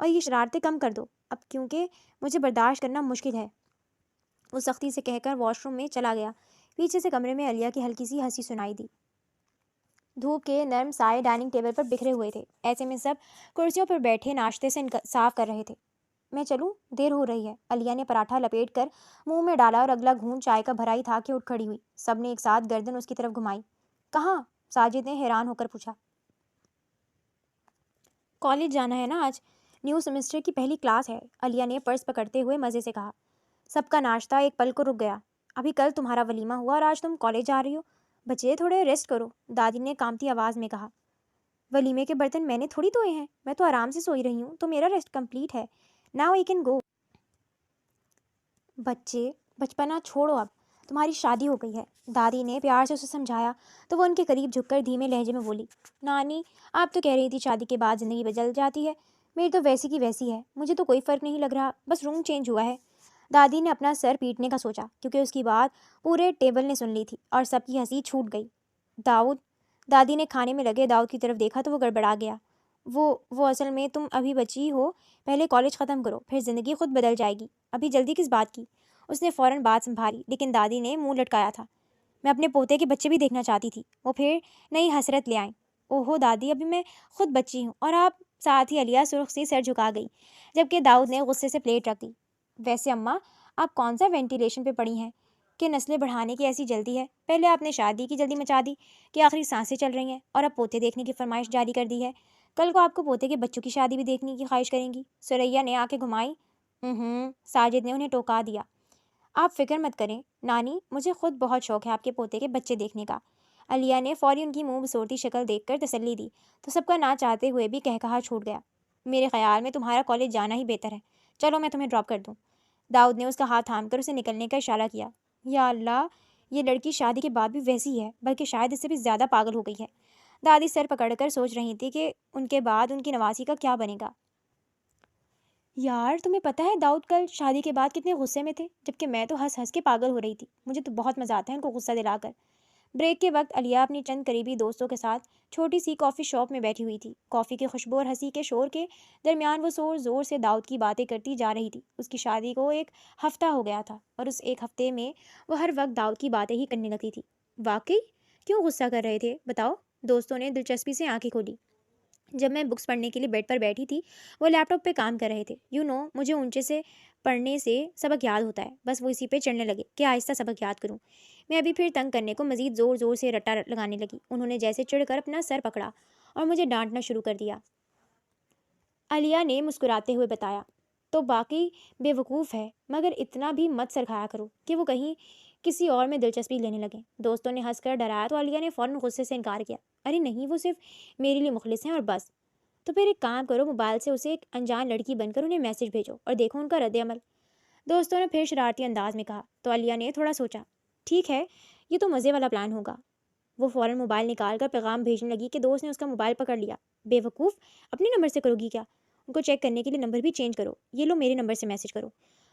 اور یہ شرارتیں کم کر دو اب، کیونکہ مجھے برداشت کرنا مشکل ہے۔ وہ سختی سے کہہ کر واش روم میں چلا گیا۔ پیچھے سے کمرے میں علیہ کی ہلکی سی ہنسی سنائی دی۔ دھوپ کے نرم سائے ڈائننگ ٹیبل پر بکھرے ہوئے تھے، ایسے میں سب کرسیوں پر بیٹھے ناشتے سے صاف کر رہے تھے۔ میں چلوں؟ دیر ہو رہی ہے۔ علیہ نے پراٹھا لپیٹ کر منہ میں ڈالا اور اگلا گھونٹ چائے کا بھرا ہی تھا کہ اٹھ کھڑی ہوئی۔ سب نے ایک ساتھ گردن اس کی طرف گھمائی۔ کہاں؟ ساجد نے حیران ہو کر پوچھا۔ کالج جانا ہے نا آج، نیو سیمسٹر کی پہلی کلاس ہے، علیہ نے پرس پکڑتے ہوئے مزے سے کہا۔ سب کا ناشتہ ایک پل کو رک گیا۔ ابھی کل تمہارا ولیمہ ہوا اور آج تم کالج جا رہی ہو، بچے تھوڑے ریسٹ کرو، دادی نے کامتی آواز میں کہا۔ ولیمے کے برتن میں نے تھوڑی دھوئے ہیں، میں تو آرام سے سوئی رہی ہوں، تو میرا ریسٹ کمپلیٹ ہے۔ Now you can go. بچے، بچپنا چھوڑو، اب تمہاری شادی ہو گئی ہے، دادی نے پیار سے اسے سمجھایا تو وہ ان کے قریب جھک کر دھیمے لہجے میں بولی۔ نانی، آپ تو کہہ رہی تھی شادی کے بعد زندگی بدل جاتی ہے، میری تو ویسی کی ویسی ہے، مجھے تو کوئی فرق نہیں لگ رہا، بس روم چینج ہوا ہے۔ دادی نے اپنا سر پیٹنے کا سوچا، کیونکہ اس کی بات پورے ٹیبل نے سن لی تھی، اور سب کی ہنسی چھوٹ گئی۔ داؤد، دادی نے کھانے میں لگے داؤد کی طرف دیکھا تو وہ گڑبڑا گیا۔ وہ اصل میں تم ابھی بچی ہو، پہلے کالج ختم کرو، پھر زندگی خود بدل جائے گی، ابھی جلدی کس بات کی؟ اس نے فوراً بات سنبھالی، لیکن دادی نے منہ لٹکایا تھا۔ میں اپنے پوتے کے بچے بھی دیکھنا چاہتی تھی، وہ پھر نئی حسرت لے آئیں۔ اوہو دادی، ابھی میں خود بچی ہوں، اور آپ؟ ساتھ ہی علیہ سرخ سی سر جھکا گئی، جبکہ داؤد نے غصے سے پلیٹ رکھ دی۔ ویسے اماں، آپ کون سا وینٹیلیشن پہ پڑی ہیں کہ نسلیں بڑھانے کی ایسی جلدی ہے؟ پہلے آپ نے شادی کی جلدی مچا دی کہ آخری سانسیں چل رہی ہیں، اور اب پوتے دیکھنے کی فرمائش جاری کر دی ہے، کل کو آپ کو پوتے کے بچوں کی شادی بھی دیکھنے کی خواہش کریں گی؟ سریا نے آنکھیں گھمائی۔ ساجد نے انہیں ٹوکا دیا۔ آپ فکر مت کریں نانی، مجھے خود بہت شوق ہے آپ کے پوتے کے بچے دیکھنے کا۔ علیہ نے فوری ان کی منہ بسورتی شکل دیکھ کر تسلی دی، تو سب کا نہ چاہتے ہوئے بھی کہا چھوٹ گیا۔ میرے خیال میں تمہارا کالج جانا ہی بہتر ہے، چلو میں تمہیں ڈراپ کر دوں۔ داؤد نے اس کا ہاتھ تھام کر اسے نکلنے کا اشارہ کیا۔ یا اللہ، یہ لڑکی شادی کے بعد بھی ویسی ہے، بلکہ شاید اس سے بھی زیادہ پاگل ہو گئی ہے۔ دادی سر پکڑ کر سوچ رہی تھی کہ ان کے بعد ان کی نواسی کا کیا بنے گا۔ یار تمہیں پتہ ہے داؤد کل شادی کے بعد کتنے غصے میں تھے، جبکہ میں تو ہنس ہنس کے پاگل ہو رہی تھی۔ مجھے تو بہت مزہ آتا ہے ان کو غصہ دلا کر۔ بریک کے وقت علیہ اپنی چند قریبی دوستوں کے ساتھ چھوٹی سی کافی شاپ میں بیٹھی ہوئی تھی۔ کافی کی خوشبو اور ہنسی کے شور کے درمیان وہ زور زور سے داؤد کی باتیں کرتی جا رہی تھی۔ اس کی شادی کو ایک ہفتہ ہو گیا تھا اور اس ایک ہفتے میں وہ ہر وقت داؤد کی باتیں ہی کرنے لگتی تھی۔ واقعی کیوں غصہ کر رہے تھے بتاؤ؟ دوستوں نے دلچسپی سے آنکھیں کھولی۔ جب میں بکس پڑھنے کے لیے بیڈ پر بیٹھی تھی، وہ لیپ ٹاپ پہ کام کر رہے تھے۔ مجھے اونچے سے پڑھنے سے سبق یاد ہوتا ہے، بس وہ اسی پہ چڑھنے لگے کہ آہستہ سبق یاد کروں۔ میں ابھی پھر تنگ کرنے کو مزید زور زور سے رٹا لگانے لگی۔ انہوں نے جیسے چڑھ کر اپنا سر پکڑا اور مجھے ڈانٹنا شروع کر دیا۔ علیہ نے مسکراتے ہوئے بتایا، تو باقی بے وقوف ہے، مگر اتنا بھی مت سر کھایا کرو کہ وہ کہیں کسی اور میں دلچسپی لینے لگے۔ دوستوں نے ہنس کر ڈرایا تو علیہ نے فوراً غصے سے انکار کیا۔ ارے نہیں، وہ صرف میرے لیے مخلص ہیں اور بس۔ تو پھر ایک کام کرو، موبائل سے اسے ایک انجان لڑکی بن کر انہیں میسج بھیجو اور دیکھو ان کا رد عمل۔ دوستوں نے پھر شرارتی انداز میں کہا تو علیہ نے تھوڑا سوچا، ٹھیک ہے، یہ تو مزے والا پلان ہوگا۔ وہ فوراً موبائل نکال کر پیغام بھیجنے لگی کہ دوست نے اس کا موبائل پکڑ لیا۔ بے وقوف، اپنے نمبر سے کرو گی کیا؟ ان کو چیک کرنے کے لیے نمبر بھی چینج کرو، یہ لو میرے نمبر سے میسج کرو۔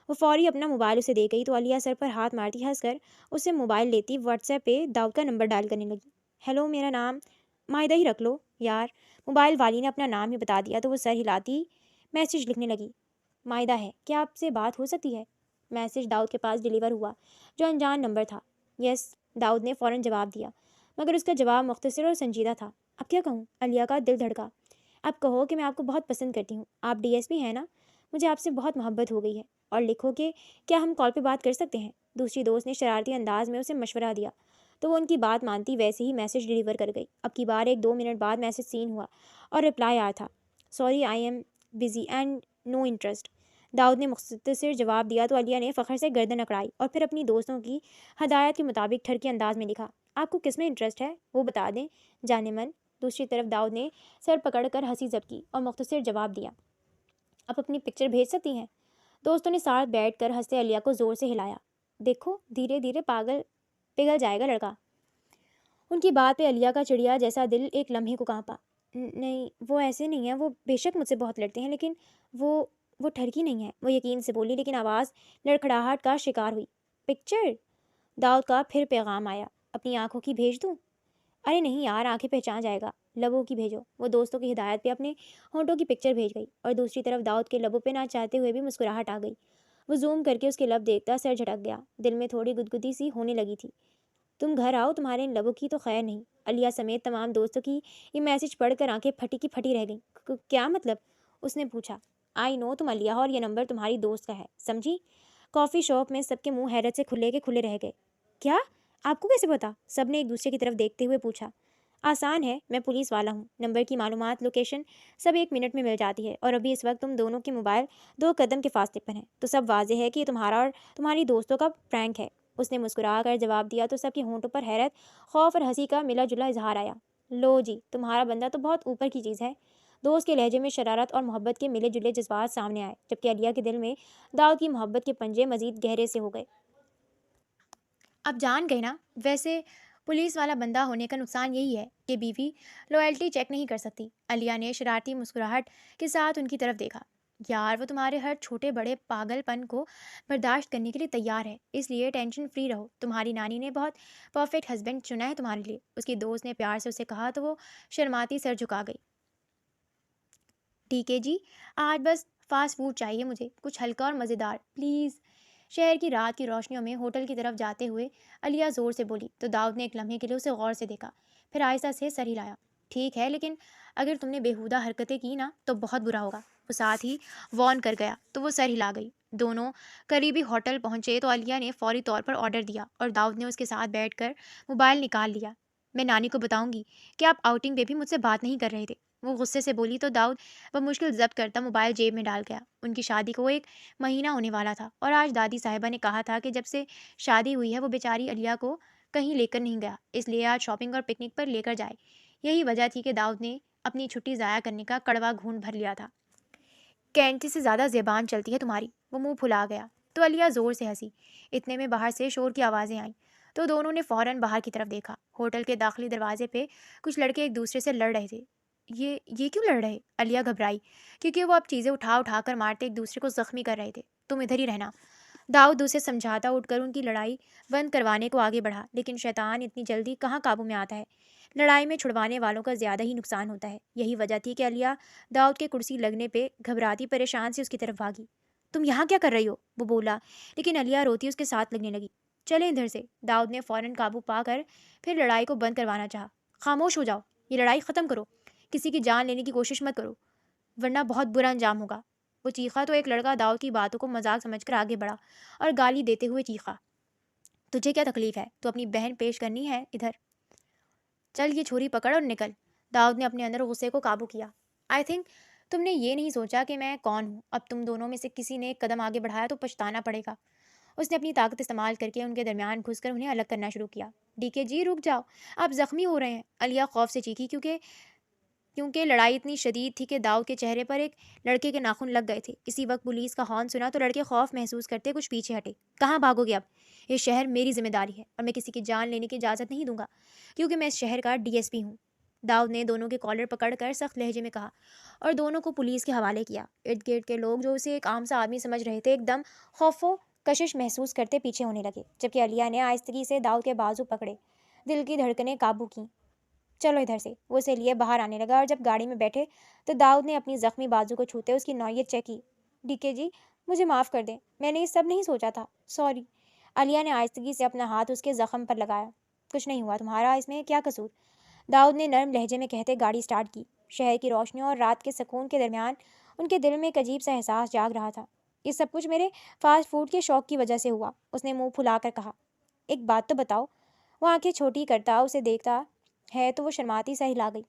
وہ فوری اپنا موبائل اسے دے گئی تو علیہ سر پر ہاتھ مارتی ہنس کر اسے موبائل لیتی واٹس ایپ پہ داؤد کا نمبر ڈائل کرنے لگی۔ ہیلو، میرا نام مائدہ ہی رکھ لو یار۔ موبائل والی نے اپنا نام ہی بتا دیا تو وہ سر ہلاتی میسج لکھنے لگی۔ مائدہ ہے، کیا آپ سے بات ہو سکتی ہے؟ میسج داؤد کے پاس ڈیلیور ہوا، جو انجان نمبر تھا۔ یس، داؤد نے فوراً جواب دیا، مگر اس کا جواب مختصر اور سنجیدہ تھا۔ اب کیا کہوں؟ علیہ کا دل دھڑکا۔ اب کہو کہ میں آپ کو بہت پسند کرتی ہوں، آپ ڈی ایس پی ہیں نا؟ مجھے آپ سے بہت محبت ہو گئی ہے، اور لکھو کہ کیا ہم کال پہ بات کر سکتے ہیں؟ دوسری دوست نے شرارتی انداز میں اسے مشورہ دیا تو وہ ان کی بات مانتی ویسے ہی میسج ڈیلیور کر گئی۔ اب کی بار 1-2 منٹ بعد میسج سین ہوا اور رپلائی آیا تھا، sorry I am busy and no interest. Dawood نے مختصر جواب دیا تو علیہ نے فخر سے گردن اکڑائی اور پھر اپنی دوستوں کی ہدایت کے مطابق ٹھڑکے انداز میں لکھا، آپ کو کس میں انٹرسٹ ہے وہ بتا دیں جانے من۔ دوسری طرف داؤد نے سر پکڑ کر ہنسی ضبط کی اور مختصر جواب دیا، آپ اپنی پکچر بھیج سکتی ہیں۔ دوستوں نے ساتھ بیٹھ کر ہنستے علیہ کو زور سے ہلایا، دیکھو دھیرے دھیرے پگھل جائے گا لڑکا۔ ان کی بات پہ علیہ کا چڑیا جیسا دل ایک لمحے کو کانپا۔ نہیں، وہ ایسے نہیں ہیں، وہ بے شک مجھ سے بہت لڑتے ہیں، لیکن وہ ٹھرکی نہیں ہے، وہ یقین سے بولی، لیکن آواز لڑکھڑاہٹ کا شکار ہوئی۔ پکچر؟ داؤد کا پھر پیغام آیا، اپنی آنکھوں کی بھیج دوں؟ ارے نہیں یار، آنکھیں پہچان جائے گا، لبوں کی بھیجو۔ وہ دوستوں کی ہدایت پہ اپنے ہونٹوں کی پکچر بھیج گئی اور دوسری طرف داؤد کے لبوں پہ نہ چاہتے ہوئے بھی مسکراہٹ آ گئی۔ وہ زوم کر کے اس کے لب دیکھتا سر جھٹک گیا، دل میں تھوڑی گدگدی سی ہونے لگی تھی۔ تم گھر آؤ، تمہارے ان لبوں کی تو خیر نہیں۔ علیہ سمیت تمام دوستوں کی یہ میسج پڑھ کر آنکھیں پھٹی کی پھٹی رہ گئیں۔ کیا مطلب؟ اس نے پوچھا۔ آئی نو تم علیہ ہو اور یہ نمبر تمہاری دوست کا ہے، سمجھی؟ کافی شاپ میں سب کے منہ حیرت سے کھلے کے کھلے رہ گئے۔ کیا؟ آپ کو کیسے پتا؟ سب نے ایک دوسرے کی طرف دیکھتے ہوئے پوچھا۔ آسان ہے، میں پولیس والا ہوں، نمبر کی معلومات، لوکیشن سب 1 منٹ میں مل جاتی ہے، اور ابھی اس وقت تم دونوں کے موبائل 2 قدم کے فاصلے پر ہیں، تو سب واضح ہے کہ یہ تمہارا اور تمہاری دوستوں کا پرینک ہے۔ اس نے مسکرا کر جواب دیا تو سب کے ہونٹوں پر حیرت، خوف اور ہنسی کا ملا جلا اظہار آیا۔ لو جی، تمہارا بندہ تو بہت اوپر کی چیز ہے۔ دوست کے لہجے میں شرارت اور محبت کے ملے جلے جذبات سامنے آئے، جبکہ علیہ کے دل میں داؤد کی محبت کے پنجے مزید گہرے سے ہو گئے۔ اب جان گئے نا، ویسے پولیس والا بندہ ہونے کا نقصان یہی ہے کہ بیوی لوئلٹی چیک نہیں کر سکتی۔ علیہ نے شرارتی مسکراہٹ کے ساتھ ان کی طرف دیکھا۔ یار وہ تمہارے ہر چھوٹے بڑے پاگل پن کو برداشت کرنے کے لیے تیار ہے، اس لیے ٹینشن فری رہو، تمہاری نانی نے بہت پرفیکٹ ہسبینڈ چنا ہے تمہارے لیے، اس کی دوست نے پیار سے اسے کہا تو وہ شرماتی سر جھکا گئی۔ ٹھیک ہے جی، آج بس فاسٹ فوڈ چاہیے مجھے، کچھ ہلکا اور مزیدار پلیز۔ شہر کی رات کی روشنیوں میں ہوٹل کی طرف جاتے ہوئے علیہ زور سے بولی تو داؤد نے ایک لمحے کے لیے اسے غور سے دیکھا، پھر آہستہ سے سر ہلایا۔ ٹھیک ہے، لیکن اگر تم نے بیہودہ حرکتیں کی نا تو بہت برا ہوگا، وہ ساتھ ہی وارن کر گیا تو وہ سر ہلا گئی۔ دونوں قریبی ہوٹل پہنچے تو علیہ نے فوری طور پر آرڈر دیا اور داؤد نے اس کے ساتھ بیٹھ کر موبائل نکال لیا۔ میں نانی کو بتاؤں گی کہ آپ آؤٹنگ پہ بھی مجھ سے بات نہیں کر رہے تھے، وہ غصے سے بولی تو داؤد بمشکل ضبط کرتا موبائل جیب میں ڈال گیا۔ ان کی شادی کو 1 مہینہ ہونے والا تھا اور آج دادی صاحبہ نے کہا تھا کہ جب سے شادی ہوئی ہے وہ بیچاری علیہ کو کہیں لے کر نہیں گیا، اس لیے آج شاپنگ اور پکنک پر لے کر جائے۔ یہی وجہ تھی کہ داؤد نے اپنی چھٹی ضائع کرنے کا کڑوا گھونٹ بھر لیا تھا۔ کینچی سے زیادہ زبان چلتی ہے تمہاری، وہ منہ پھلا گیا تو علیہ زور سے ہنسی۔ اتنے میں باہر سے شور کی آوازیں آئیں تو دونوں نے فوراً باہر کی طرف دیکھا۔ ہوٹل کے داخلی دروازے پہ کچھ لڑکے ایک دوسرے سے لڑ رہے تھے۔ یہ کیوں لڑ رہے؟ علیہ گھبرائی، کیونکہ وہ اب چیزیں اٹھا کر مارتے ایک دوسرے کو زخمی کر رہے تھے۔ تم ادھر ہی رہنا۔ داؤد اسے سمجھاتا اٹھ کر ان کی لڑائی بند کروانے کو آگے بڑھا، لیکن شیطان اتنی جلدی کہاں قابو میں آتا ہے؟ لڑائی میں چھڑوانے والوں کا زیادہ ہی نقصان ہوتا ہے۔ یہی وجہ تھی کہ علیہ داؤد کے کرسی لگنے پہ گھبراتی پریشان سے اس کی طرف بھاگی۔ تم یہاں کیا کر رہی ہو؟ وہ بولا، لیکن علیہ روتی اس کے ساتھ لگنے لگی۔ چلیں ادھر سے۔ داؤد نے فوراً قابو پا کر پھر لڑائی کو بند کروانا چاہا۔ خاموش ہو جاؤ، یہ لڑائی ختم کرو، کسی کی جان لینے کی کوشش مت کرو، ورنہ بہت برا انجام ہوگا۔ وہ چیخا تو ایک لڑکا داؤد کی باتوں کو مذاق سمجھ کر آگے بڑھا اور گالی دیتے ہوئے چیخا، تجھے کیا تکلیف ہے؟ تو اپنی بہن پیش کرنی ہے ادھر، چل یہ چھری پکڑ اور نکل۔ داؤد نے اپنے اندر غصے کو قابو کیا۔ آئی تھنک تم نے یہ نہیں سوچا کہ میں کون ہوں۔ اب تم دونوں میں سے کسی نے ایک قدم آگے بڑھایا تو پچھتانا پڑے گا۔ اس نے اپنی طاقت استعمال کر کے ان کے درمیان گھس کر انہیں الگ کرنا شروع کیا۔ ڈی کے جی رک جاؤ، آپ زخمی ہو رہے ہیں، علیہ خوف سے چیخی، کیونکہ لڑائی اتنی شدید تھی کہ داؤد کے چہرے پر ایک لڑکے کے ناخن لگ گئے تھے۔ اسی وقت پولیس کا ہارن سنا تو لڑکے خوف محسوس کرتے کچھ پیچھے ہٹے۔ کہاں بھاگو گے اب؟ یہ شہر میری ذمہ داری ہے اور میں کسی کی جان لینے کی اجازت نہیں دوں گا، کیونکہ میں اس شہر کا DSP ہوں۔ داؤد نے دونوں کے کالر پکڑ کر سخت لہجے میں کہا اور دونوں کو پولیس کے حوالے کیا۔ ارد گرد کے لوگ جو اسے ایک عام سا آدمی سمجھ رہے تھے ایک دم خوف و کشش محسوس کرتے پیچھے ہونے لگے، جبکہ علیہ نے آہستگی سے داؤد کے بازو پکڑے، دل کی دھڑکنیں قابو کیں۔ چلو ادھر سے۔ وہ اسے لیے باہر آنے لگا اور جب گاڑی میں بیٹھے تو داؤد نے اپنی زخمی بازو کو چھوتے اس کی نوعیت چیک کی۔ ڈی کے جی مجھے معاف کر دیں، میں نے یہ سب نہیں سوچا تھا، سوری۔ علیہ نے آہستگی سے اپنا ہاتھ اس کے زخم پر لگایا۔ کچھ نہیں ہوا، تمہارا اس میں کیا قصور؟ داؤد نے نرم لہجے میں کہتے گاڑی سٹارٹ کی۔ شہر کی روشنیوں اور رات کے سکون کے درمیان ان کے دل میں ایک عجیب سا احساس جاگ رہا تھا۔ یہ سب کچھ میرے فاسٹ فوڈ کے شوق کی وجہ سے ہوا، اس نے منہ پھلا کر کہا۔ ایک بات تو بتاؤ۔ وہ آنکھیں چھوٹی کرتا اسے دیکھتا ہے تو وہ شرماتی سا ہلا گئی۔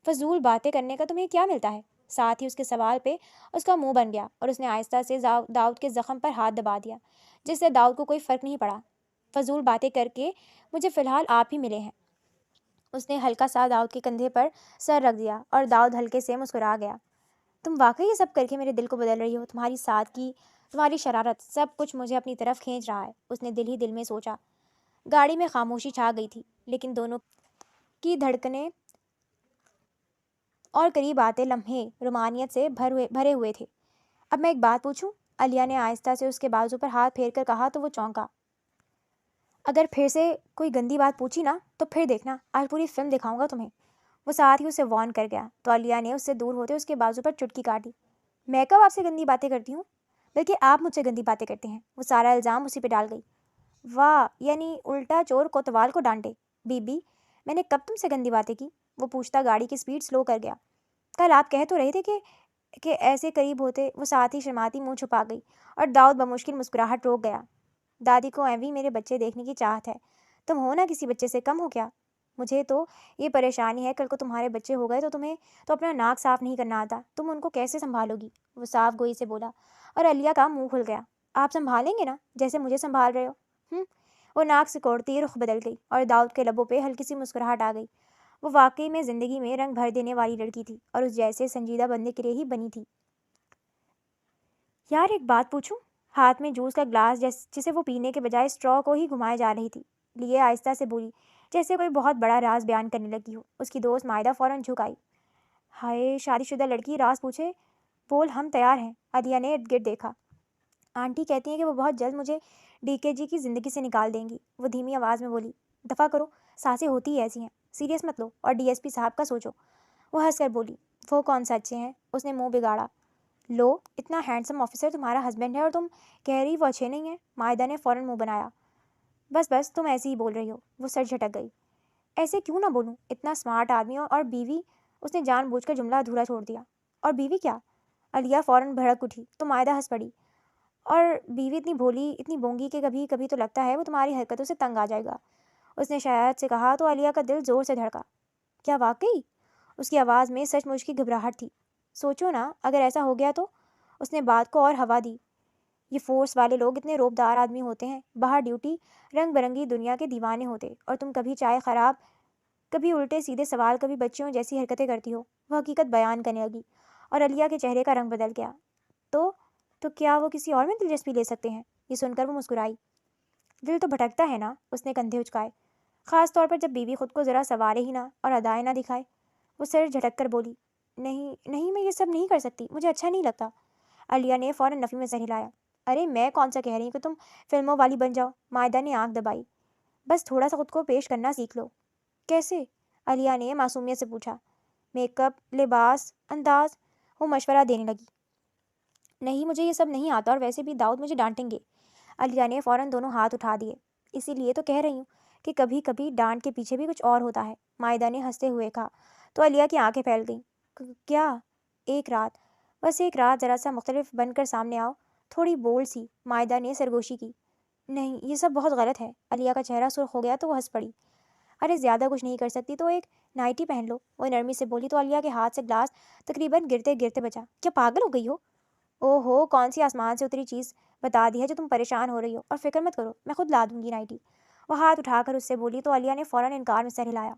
فضول باتیں کرنے کا تمہیں کیا ملتا ہے؟ ساتھ ہی اس کے سوال پہ اس کا منہ بن گیا اور اس نے آہستہ سے داؤد کے زخم پر ہاتھ دبا دیا، جس سے داؤد کو کوئی فرق نہیں پڑا۔ فضول باتیں کر کے مجھے فی الحال آپ ہی ملے ہیں۔ اس نے ہلکا سا داؤد کے کندھے پر سر رکھ دیا اور داؤد ہلکے سے مسکرا گیا۔ تم واقعی یہ سب کر کے میرے دل کو بدل رہی ہو، تمہاری سادگی، تمہاری شرارت، سب کچھ مجھے اپنی طرف کھینچ رہا ہے، اس نے دل ہی دل میں سوچا۔ گاڑی میں خاموشی چھا گئی تھی، لیکن دونوں کی دھڑکنیں اور قریب آتے لمحے رومانیت سے بھرے ہوئے تھے۔ اب میں ایک بات پوچھوں؟ علیہ نے آہستہ سے اس کے بازو پر ہاتھ پھیر کر کہا تو وہ چونکا۔ اگر پھر سے کوئی گندی بات پوچھی نا تو پھر دیکھنا، آج پوری فلم دکھاؤں گا تمہیں۔ وہ ساتھ ہی اسے وارن کر گیا تو علیہ نے اس سے دور ہوتے اس کے بازو پر چٹکی کاٹی۔ میں کب آپ سے گندی باتیں کرتی ہوں؟ بلکہ آپ مجھ سے گندی باتیں کرتے ہیں۔ وہ سارا الزام اسی پہ ڈال گئی۔ واہ، یعنی الٹا چور کوتوال کو ڈانٹے۔ بی بی میں نے کب تم سے گندی باتیں کی؟ وہ پوچھتا گاڑی کی سپیڈ سلو کر گیا۔ کل آپ کہہ تو رہے تھے کہ ایسے قریب ہوتے۔ وہ ساتھ ہی شرماتی منہ چھپا گئی اور داؤد بمشکل مسکراہٹ روک گیا۔ دادی کو ایویں میرے بچے دیکھنے کی چاہت ہے، تم ہو نا کسی بچے سے کم ہو کیا؟ مجھے تو یہ پریشانی ہے، کل کو تمہارے بچے ہو گئے تو تمہیں تو اپنا ناک صاف نہیں کرنا آتا، تم ان کو کیسے سنبھالو گی؟ وہ صاف گوئی سے بولا اور علیہ کا منہ کھل گیا۔ آپ سنبھالیں گے نا، جیسے مجھے سنبھال رہے ہو؟ وہ ناک سکوڑتی رخ بدل گئی اور داؤد کے لبوں پہ ہلکی سی مسکراہٹ آ گئی۔ وہ واقعی میں زندگی میں رنگ بھر دینے والی لڑکی تھی اور اس جیسے سنجیدہ بندے کے لیے ہی بنی تھی۔ یار ایک بات پوچھوں؟ ہاتھ میں جوس کا گلاس جسے وہ پینے کے بجائے اسٹرا کو ہی گھمائے جا رہی تھی، لیے آہستہ سے بولی، جیسے کوئی بہت بڑا راز بیان کرنے لگی ہو۔ اس کی دوست مائدہ فوراً جھک آئی۔ ہائے، شادی شدہ لڑکی راز پوچھے؟ بول ہم تیار ہیں۔ علیہ نے ارد گرد دیکھا۔ آنٹی کہتی ہیں کہ وہ بہت جلد مجھے ڈی کے جی کی زندگی سے نکال دیں گی، وہ دھیمی آواز میں بولی۔ دفع کرو، سانسیں ہوتی ہی ایسی ہیں، سیریس مت لو اور DSP صاحب کا سوچو۔ وہ ہنس کر بولی، وہ کون سا اچھے ہیں؟ اس نے منہ بگاڑا۔ لو، اتنا ہینڈسم آفیسر تمہارا ہسبینڈ ہے اور تم کہہ رہی وہ اچھے نہیں ہیں؟ مائدہ نے فوراً منہ بنایا۔ بس تم ایسے ہی بول رہی ہو۔ وہ سر جھٹک گئی۔ ایسے کیوں نہ بولوں، اتنا سمارٹ آدمی اور بیوی؟ اس نے جان بوجھ کر جملہ ادھورا چھوڑ دیا۔ اور بیوی کیا؟ علیہ فوراً بھڑک اٹھی تو مائدہ ہنس پڑی۔ اور بیوی اتنی بھولی، اتنی بونگی کہ کبھی کبھی تو لگتا ہے وہ تمہاری حرکتوں سے تنگ آ جائے گا، اس نے شاید سے کہا تو علیہ کا دل زور سے دھڑکا۔ کیا واقعی؟ اس کی آواز میں سچ مچ کی گھبراہٹ تھی۔ سوچو نا اگر ایسا ہو گیا تو؟ اس نے بات کو اور ہوا دی۔ یہ فورس والے لوگ اتنے روبدار آدمی ہوتے ہیں، باہر ڈیوٹی رنگ برنگی دنیا کے دیوانے ہوتے، اور تم کبھی چائے خراب، کبھی الٹے سیدھے سوال، کبھی بچیوں جیسی حرکتیں کرتی ہو۔ وہ حقیقت بیان کرنے لگی اور علیہ کے چہرے کا رنگ بدل گیا۔ تو کیا وہ کسی اور میں دلچسپی لے سکتے ہیں؟ یہ سن کر وہ مسکرائی۔ دل تو بھٹکتا ہے نا، اس نے کندھے اچکائے، خاص طور پر جب بیوی خود کو ذرا سنوارے ہی نہ اور ادائیں نہ دکھائے۔ وہ سر جھٹک کر بولی، نہیں نہیں، میں یہ سب نہیں کر سکتی، مجھے اچھا نہیں لگتا۔ علیہ نے فوراً نفی میں سر ہلایا، ارے میں کون سا کہہ رہی ہوں کہ تم فلموں والی بن جاؤ۔ مائدہ نے آنکھ دبائی، بس تھوڑا سا خود کو پیش کرنا سیکھ لو۔ کیسے؟ علیہ نے معصومیت سے پوچھا۔ میک اپ، لباس، انداز۔ وہ مشورہ دینے لگی، نہیں مجھے یہ سب نہیں آتا، اور ویسے بھی داؤد مجھے ڈانٹیں گے۔ علیہ نے فوراً دونوں ہاتھ اٹھا دیے، اسی لیے تو کہہ رہی ہوں کہ کبھی کبھی ڈانٹ کے پیچھے بھی کچھ اور ہوتا ہے، مائدہ نے ہنستے ہوئے کہا۔ تو علیہ کی آنکھیں پھیل گئیں، کیا؟ ایک رات، بس ایک رات ذرا سا مختلف بن کر سامنے آؤ، تھوڑی بولڈ سی۔ مائدہ نے سرگوشی کی، نہیں یہ سب بہت غلط ہے۔ علیہ کا چہرہ سرخ ہو گیا تو وہ ہنس پڑی، ارے زیادہ کچھ نہیں کر سکتی تو ایک نائٹی پہن لو، وہ نرمی سے بولی تو علیہ کے ہاتھ سے گلاس تقریباً گرتے گرتے بچا۔ کیا پاگل ہو گئی ہو؟ او ہو، کون سی آسمان سے اتری چیز بتا دی ہے جو تم پریشان ہو رہی ہو، اور فکر مت کرو میں خود لا دوں گی نائٹی۔ وہ ہاتھ اٹھا کر اس سے بولی تو علیہ نے فوراً انکار میں سر ہلایا،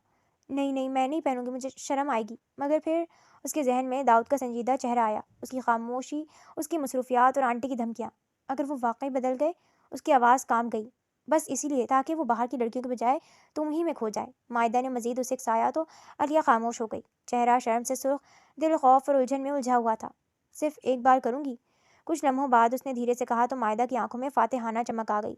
نہیں نہیں میں نہیں پہنوں گی، مجھے شرم آئے گی۔ مگر پھر اس کے ذہن میں داؤد کا سنجیدہ چہرہ آیا، اس کی خاموشی، اس کی مصروفیات اور آنٹی کی دھمکیاں۔ اگر وہ واقعی بدل گئے؟ اس کی آواز کانپ گئی، بس اسی لیے تاکہ وہ باہر کی لڑکیوں کے بجائے تم ہی میں کھو جائے۔ مائدہ نے مزید اسے اکسایا تو علیہ خاموش ہو گئی، چہرہ شرم سے سرخ، دل خوف اور الجھن میں الجھا ہوا تھا۔ صرف ایک بار کروں گی؟ کچھ لمحوں بعد اس نے دھیرے سے کہا تو مائدہ کی آنکھوں میں فاتحانہ چمک آ گئی۔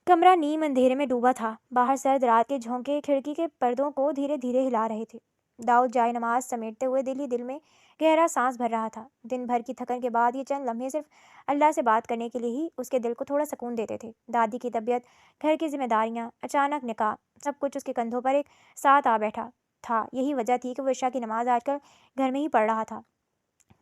کمرہ نیم اندھیرے میں ڈوبا تھا، باہر سرد رات کے جھونکے کھڑکی کے پردوں کو دھیرے دھیرے ہلا رہے تھے۔ داؤد جائے نماز سمیٹتے ہوئے دل ہی دل میں گہرا سانس بھر رہا تھا۔ دن بھر کی تھکن کے بعد یہ چند لمحے صرف اللہ سے بات کرنے کے لیے ہی اس کے دل کو تھوڑا سکون دیتے تھے۔ دادی کی طبیعت، گھر کی ذمہ داریاں، اچانک نکاح، سب کچھ اس کے کندھوں پر ایک ساتھ آ بیٹھا تھا۔ یہی وجہ تھی کہ وہ عشاء کی نماز آج کل گھر میں ہی پڑھ رہا تھا،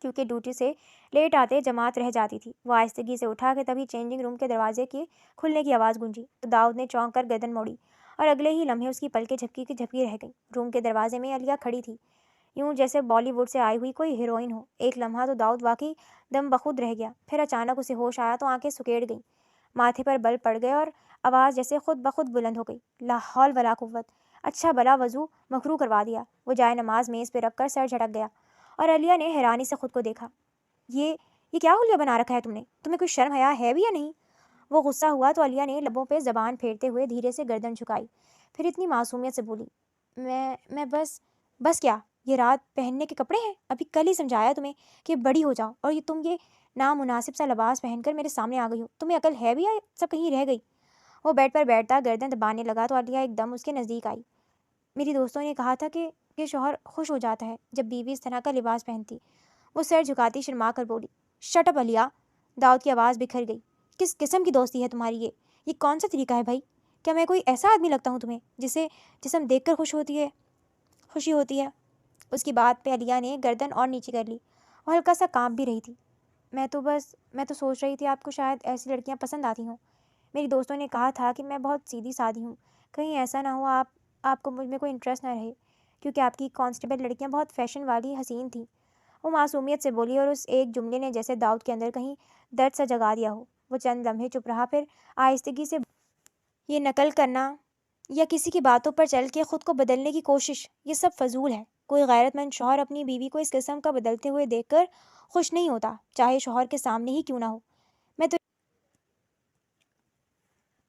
کیونکہ ڈیوٹی سے لیٹ آتے جماعت رہ جاتی تھی۔ وہ آہستگی سے اٹھا کہ تبھی چینجنگ روم کے دروازے کے کھلنے کی آواز گونجی تو داؤد نے چونک کر گردن موڑی، اور اگلے ہی لمحے اس کی پلکیں جھپکی کی جھپکی رہ گئیں۔ روم کے دروازے میں علیہ کھڑی تھی، یوں جیسے بالی ووڈ سے آئی ہوئی کوئی ہیروئن ہو۔ ایک لمحہ تو داؤد واقعی دم بخود رہ گیا، پھر اچانک اسے ہوش آیا تو آنکھیں سکیڑ گئیں، ماتھے پر بل پڑ گئے اور آواز جیسے خود بخود بلند ہو گئی، لا حول ولا قوت! اچھا بلا وضو مکرو کروا دیا۔ وہ جائے نماز میز پہ رکھ کر سر جھٹک گیا، اور علیہ نے حیرانی سے خود کو دیکھا، یہ کیا حلیہ بنا رکھا ہے تم نے؟ تمہیں کوئی شرم حیا ہے بھی یا نہیں؟ وہ غصہ ہوا تو علیہ نے لبوں پہ زبان پھیرتے ہوئے دھیرے سے گردن جھکائی، پھر اتنی معصومیت سے بولی، میں بس کیا یہ رات پہننے کے کپڑے ہیں؟ ابھی کل ہی سمجھایا تمہیں کہ بڑی ہو جاؤ، اور تم یہ نامناسب سا لباس پہن کر میرے سامنے آ گئی ہو۔ تمہیں عقل ہے بھی یا سب کہیں رہ گئی؟ وہ بیڈ پر بیٹھتا گردن دبانے لگا تو علیہ ایک دم اس کے نزدیک آئی۔ میری دوستوں نے کہا تھا کہ شوہر خوش ہو جاتا ہے جب بیوی اس طرح کا لباس پہنتی۔ وہ سر جھکاتی شرما کر بولی، شٹ اپ علیہ! داؤد کی آواز بکھر گئی، کس قسم کی دوستی ہے تمہاری یہ کون سا طریقہ ہے بھائی؟ کیا میں کوئی ایسا آدمی لگتا ہوں تمہیں جسے جسم دیکھ کر خوشی ہوتی ہے؟ اس کی بات پہ علیہ نے گردن اور نیچے کر لی، وہ ہلکا سا کانپ بھی رہی تھی۔ میں تو سوچ رہی تھی آپ کو شاید ایسی لڑکیاں پسند آتی ہوں۔ میری دوستوں نے کہا تھا کہ میں بہت سیدھی سادھی ہوں، کہیں ایسا نہ ہو آپ کو مجھ میں کوئی انٹرسٹ نہ رہے، کیونکہ آپ کی کانسٹیبل لڑکیاں بہت فیشن والی حسین تھیں۔ وہ معصومیت سے بولی، اور اس ایک جملے نے جیسے داؤد کے اندر کہیں درد سا جگا دیا ہو۔ وہ چند لمحے چپ رہا، پھر آہستگی سے، یہ نقل کرنا یا کسی کی باتوں پر چل کے خود کو بدلنے کی کوشش، یہ سب فضول ہے۔ کوئی غیرت مند شوہر اپنی بیوی کو اس قسم کا بدلتے ہوئے دیکھ کر خوش نہیں ہوتا، چاہے شوہر کے سامنے ہی کیوں نہ ہو۔ میں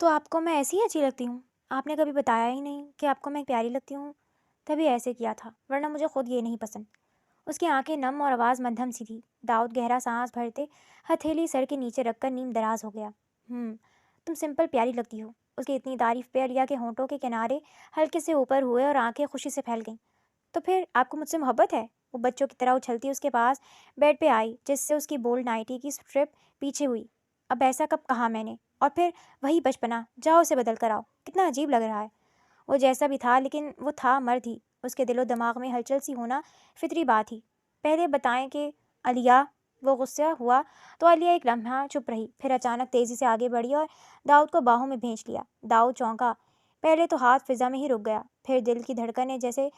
تو آپ کو میں ایسی ہی اچھی لگتی ہوں؟ آپ نے کبھی بتایا ہی نہیں کہ آپ کو میں پیاری لگتی ہوں، تبھی ایسے کیا تھا، ورنہ مجھے خود یہ نہیں پسند۔ اس کی آنکھیں نم اور آواز مدھم سی تھی۔ داؤد گہرا سانس بھرتے ہتھیلی سر کے نیچے رکھ کر نیم دراز ہو گیا۔ تم سمپل پیاری لگتی ہو۔ اس کی اتنی تعریف پہ علیہ کے ہونٹوں کے کنارے ہلکے سے اوپر ہوئے اور آنکھیں خوشی سے پھیل گئیں۔ تو پھر آپ کو مجھ سے محبت ہے؟ وہ بچوں کی طرح اچھلتی اس کے پاس بیڈ پہ آئی، جس سے اس کی بولڈ نائٹی کی اسٹرپ پیچھے ہوئی۔ اب ایسا کب کہا میں نے؟ اور پھر وہی بچپنا، جاؤ اسے بدل کر آؤ، کتنا عجیب لگ رہا ہے۔ وہ جیسا بھی تھا، لیکن وہ تھا مرد ہی، اس کے دل و دماغ میں ہلچل سی ہونا فطری بات ہی۔ پہلے بتائیں کہ علیہ، وہ غصہ ہوا تو علیہ ایک لمحہ چپ رہی، پھر اچانک تیزی سے آگے بڑھی اور داؤد کو باہوں میں بھینچ لیا۔ داؤد چونکا، پہلے تو ہاتھ فضا میں ہی رک گیا، پھر دل کی دھڑکن نے جیسے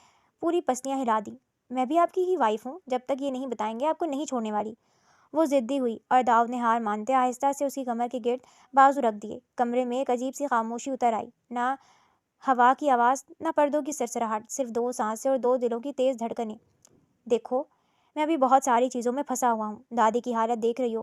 پوری پسلیاں ہلا دی۔ میں بھی آپ کی ہی وائف ہوں، جب تک یہ نہیں بتائیں گے آپ کو نہیں چھوڑنے والی۔ وہ ضدی ہوئی، اور داؤد نے ہار مانتے آہستہ سے اس کی کمر کے گرد بازو رکھ دیے۔ کمرے میں ایک عجیب سی خاموشی اتر آئی، نہ ہوا کی آواز، نہ پردوں کی سرسراہٹ، صرف دو سانسیں اور دو دلوں کی تیز دھڑکنیں۔ دیکھو، میں ابھی بہت ساری چیزوں میں پھنسا ہوا ہوں، دادی کی حالت دیکھ رہی ہو،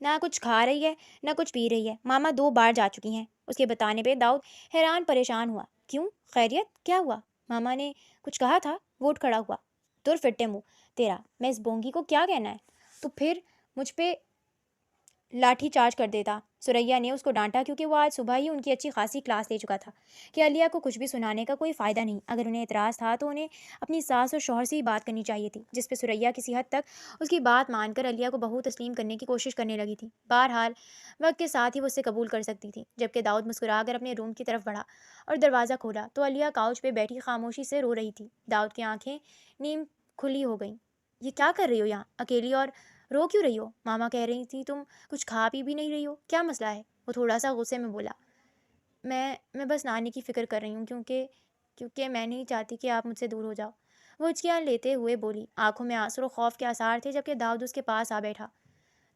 نہ کچھ کھا رہی ہے نہ کچھ پی رہی ہے، ماما 2 بار جا چکی ہیں۔ اس کے بتانے پہ داؤد حیران پریشان ہوا۔ کیوں؟ خیریت؟ کیا ہوا؟ ماما نے کچھ کہا تھا؟ وہ اٹھ کھڑا ہوا۔ تر فٹے منہ تیرا، میں اس بونگی کو کیا کہنا ہے؟ تو پھر مجھ پہ لاٹھی چارج کر دیتا۔ سریا نے اس کو ڈانٹا کیونکہ وہ آج صبح ہی ان کی اچھی خاصی کلاس لے چکا تھا کہ علیہ کو کچھ بھی سنانے کا کوئی فائدہ نہیں۔ اگر انہیں اعتراض تھا تو انہیں اپنی ساس اور شوہر سے ہی بات کرنی چاہیے تھی، جس پہ سریا کسی حد تک اس کی بات مان کر علیہ کو بہو تسلیم کرنے کی کوشش کرنے لگی تھی۔ بہرحال وقت کے ساتھ ہی وہ اسے قبول کر سکتی تھی۔ جبکہ داؤد مسکرا کر اپنے روم کی طرف بڑھا اور دروازہ کھولا تو علیہ کاؤچ پہ بیٹھی خاموشی سے رو رہی تھی۔ داؤد کی آنکھیں نیم کھلی ہو گئیں۔ یہ کیا کر رہی ہو یہاں اکیلی، اور رو کیوں رہی ہو؟ ماما کہہ رہی تھی تم کچھ کھا پی بھی نہیں رہی ہو، کیا مسئلہ ہے؟ وہ تھوڑا سا غصے میں بولا۔ میں بس نانی کی فکر کر رہی ہوں کیونکہ میں نہیں چاہتی کہ آپ مجھ سے دور ہو جاؤ، وہ ہچکیاں لیتے ہوئے بولی۔ آنکھوں میں آنسو اور خوف کے آثار تھے جبکہ داؤد اس کے پاس آ بیٹھا۔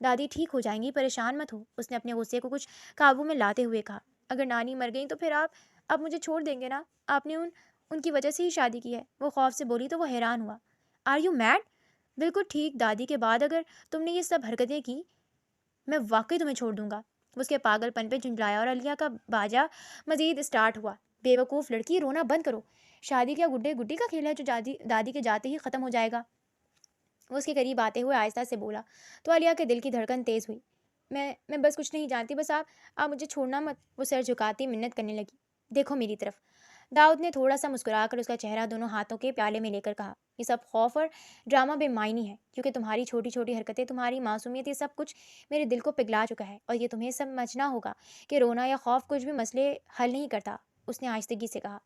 دادی ٹھیک ہو جائیں گی، پریشان مت ہو، اس نے اپنے غصے کو کچھ قابو میں لاتے ہوئے کہا۔ اگر نانی مر گئیں تو پھر آپ مجھے چھوڑ دیں گے نا؟ آپ نے ان کی وجہ سے ہی شادی کی ہے، وہ خوف سے بولی تو وہ حیران ہوا۔ Are you mad? بالکل ٹھیک دادی کے بعد اگر تم نے یہ سب حرکتیں کی میں واقعی تمہیں چھوڑ دوں گا۔ اس کے پاگل پن پہ جھنجھلایا اور علیہ کا باجا مزید اسٹارٹ ہوا۔ بے وقوف لڑکی، رونا بند کرو، شادی کیا گڈے گڈی کا کھیل ہے جو دادی کے جاتے ہی ختم ہو جائے گا؟ وہ اس کے قریب آتے ہوئے آہستہ سے بولا تو علیہ کے دل کی دھڑکن تیز ہوئی۔ میں بس کچھ نہیں جانتی، بس آپ مجھے چھوڑنا مت، وہ سر جھکاتی منت کرنے لگی۔ دیکھو میری طرف، داؤد نے تھوڑا سا مسکرا کر اس کا چہرہ دونوں ہاتھوں کے پیالے میں لے کر کہا۔ یہ سب خوف اور ڈرامہ بے معنی ہے، کیونکہ تمہاری چھوٹی چھوٹی حرکتیں، تمہاری معصومیت، یہ سب کچھ میرے دل کو پگھلا چکا ہے، اور یہ تمہیں سمجھنا ہوگا کہ رونا یا خوف کچھ بھی مسئلے حل نہیں کرتا۔ اس نے آہستگی سے کہا۔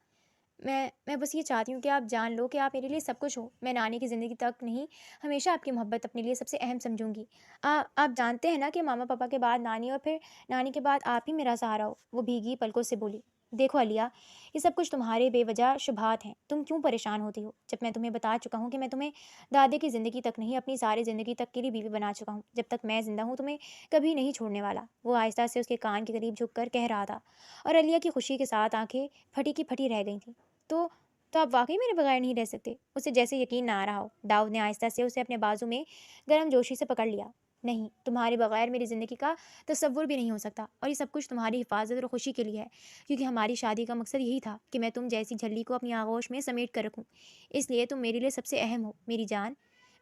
میں بس یہ چاہتی ہوں کہ آپ جان لو کہ آپ میرے لیے سب کچھ ہو۔ میں نانی کی زندگی تک نہیں، ہمیشہ آپ کی محبت اپنے لیے سب سے اہم سمجھوں گی۔ آپ جانتے ہیں نا کہ ماما پاپا کے بعد نانی، اور پھر نانی کے بعد آپ ہی میرا سہارا ہو، وہ بھیگی پلکوں سے بولی۔ دیکھو علیہ، یہ سب کچھ تمہارے بے وجہ شبہات ہیں، تم کیوں پریشان ہوتی ہو؟ جب میں تمہیں بتا چکا ہوں کہ میں تمہیں دادے کی زندگی تک نہیں، اپنی ساری زندگی تک کے لیے بیوی بنا چکا ہوں، جب تک میں زندہ ہوں تمہیں کبھی نہیں چھوڑنے والا، وہ آہستہ سے اس کے کان کے قریب جھک کر کہہ رہا تھا، اور علیہ کی خوشی کے ساتھ آنکھیں پھٹی کی پھٹی رہ گئی تھیں۔ تو آپ واقعی میرے بغیر نہیں رہ سکتے؟ اسے جیسے یقین نہ آ رہا ہو۔ داؤد نے آہستہ سے اسے اپنے بازو میں گرم جوشی سے پکڑ لیا۔ نہیں، تمہارے بغیر میری زندگی کا تصور بھی نہیں ہو سکتا، اور یہ سب کچھ تمہاری حفاظت اور خوشی کے لیے ہے، کیونکہ ہماری شادی کا مقصد یہی تھا کہ میں تم جیسی جھلی کو اپنی آغوش میں سمیٹ کر رکھوں، اس لیے تم میرے لیے سب سے اہم ہو میری جان۔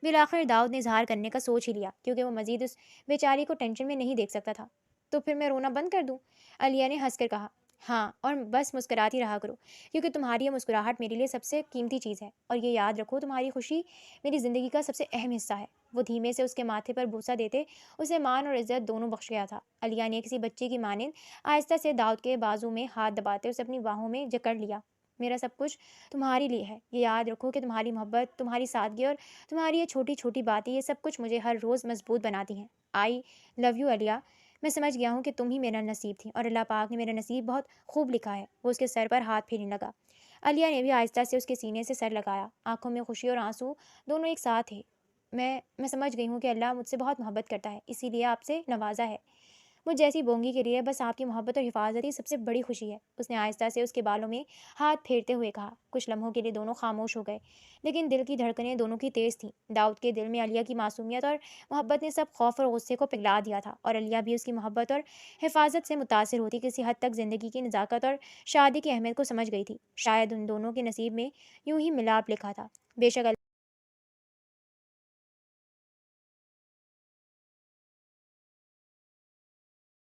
بالآخر داؤد نے اظہار کرنے کا سوچ ہی لیا، کیونکہ وہ مزید اس بیچاری کو ٹینشن میں نہیں دیکھ سکتا تھا۔ تو پھر میں رونا بند کر دوں؟ علیہ نے ہنس کر کہا۔ ہاں، اور بس مسکراتی رہا کرو، کیونکہ تمہاری یہ مسکراہٹ میرے لیے سب سے قیمتی چیز ہے، اور یہ یاد رکھو تمہاری خوشی میری زندگی کا سب سے اہم حصہ ہے۔ وہ دھیمے سے اس کے ماتھے پر بوسہ دیتے اسے مان اور عزت دونوں بخش گیا تھا۔ علیہ نے کسی بچے کی مانند آہستہ سے داؤد کے بازو میں ہاتھ دباتے اسے اپنی باہوں میں جکڑ لیا۔ میرا سب کچھ تمہارے لیے ہے، یہ یاد رکھو کہ تمہاری محبت، تمہاری سادگی اور تمہاری یہ چھوٹی چھوٹی باتیں، یہ سب کچھ مجھے ہر روز مضبوط بناتی ہیں۔ آئی لو یو علیہ، میں سمجھ گیا ہوں کہ تم ہی میرا نصیب تھی، اور اللہ پاک نے میرا نصیب بہت خوب لکھا ہے۔ وہ اس کے سر پر ہاتھ پھیرنے لگا۔ علیہ نے بھی آہستہ سے اس کے سینے سے سر لگایا، آنکھوں میں خوشی اور آنسو دونوں ایک ساتھ تھے۔ میں سمجھ گئی ہوں کہ اللہ مجھ سے بہت محبت کرتا ہے، اسی لیے آپ سے نوازا ہے۔ مجھ جیسی بونگی کے لیے بس آپ کی محبت اور حفاظت ہی سب سے بڑی خوشی ہے، اس نے آہستہ سے اس کے بالوں میں ہاتھ پھیرتے ہوئے کہا۔ کچھ لمحوں کے لیے دونوں خاموش ہو گئے، لیکن دل کی دھڑکنیں دونوں کی تیز تھیں۔ داؤد کے دل میں علیہ کی معصومیت اور محبت نے سب خوف اور غصے کو پگھلا دیا تھا، اور علیہ بھی اس کی محبت اور حفاظت سے متاثر ہوتی کسی حد تک زندگی کی نزاکت اور شادی کی اہمیت کو سمجھ گئی تھی۔ شاید ان دونوں کے نصیب میں یوں ہی ملاپ لکھا تھا۔ بے شک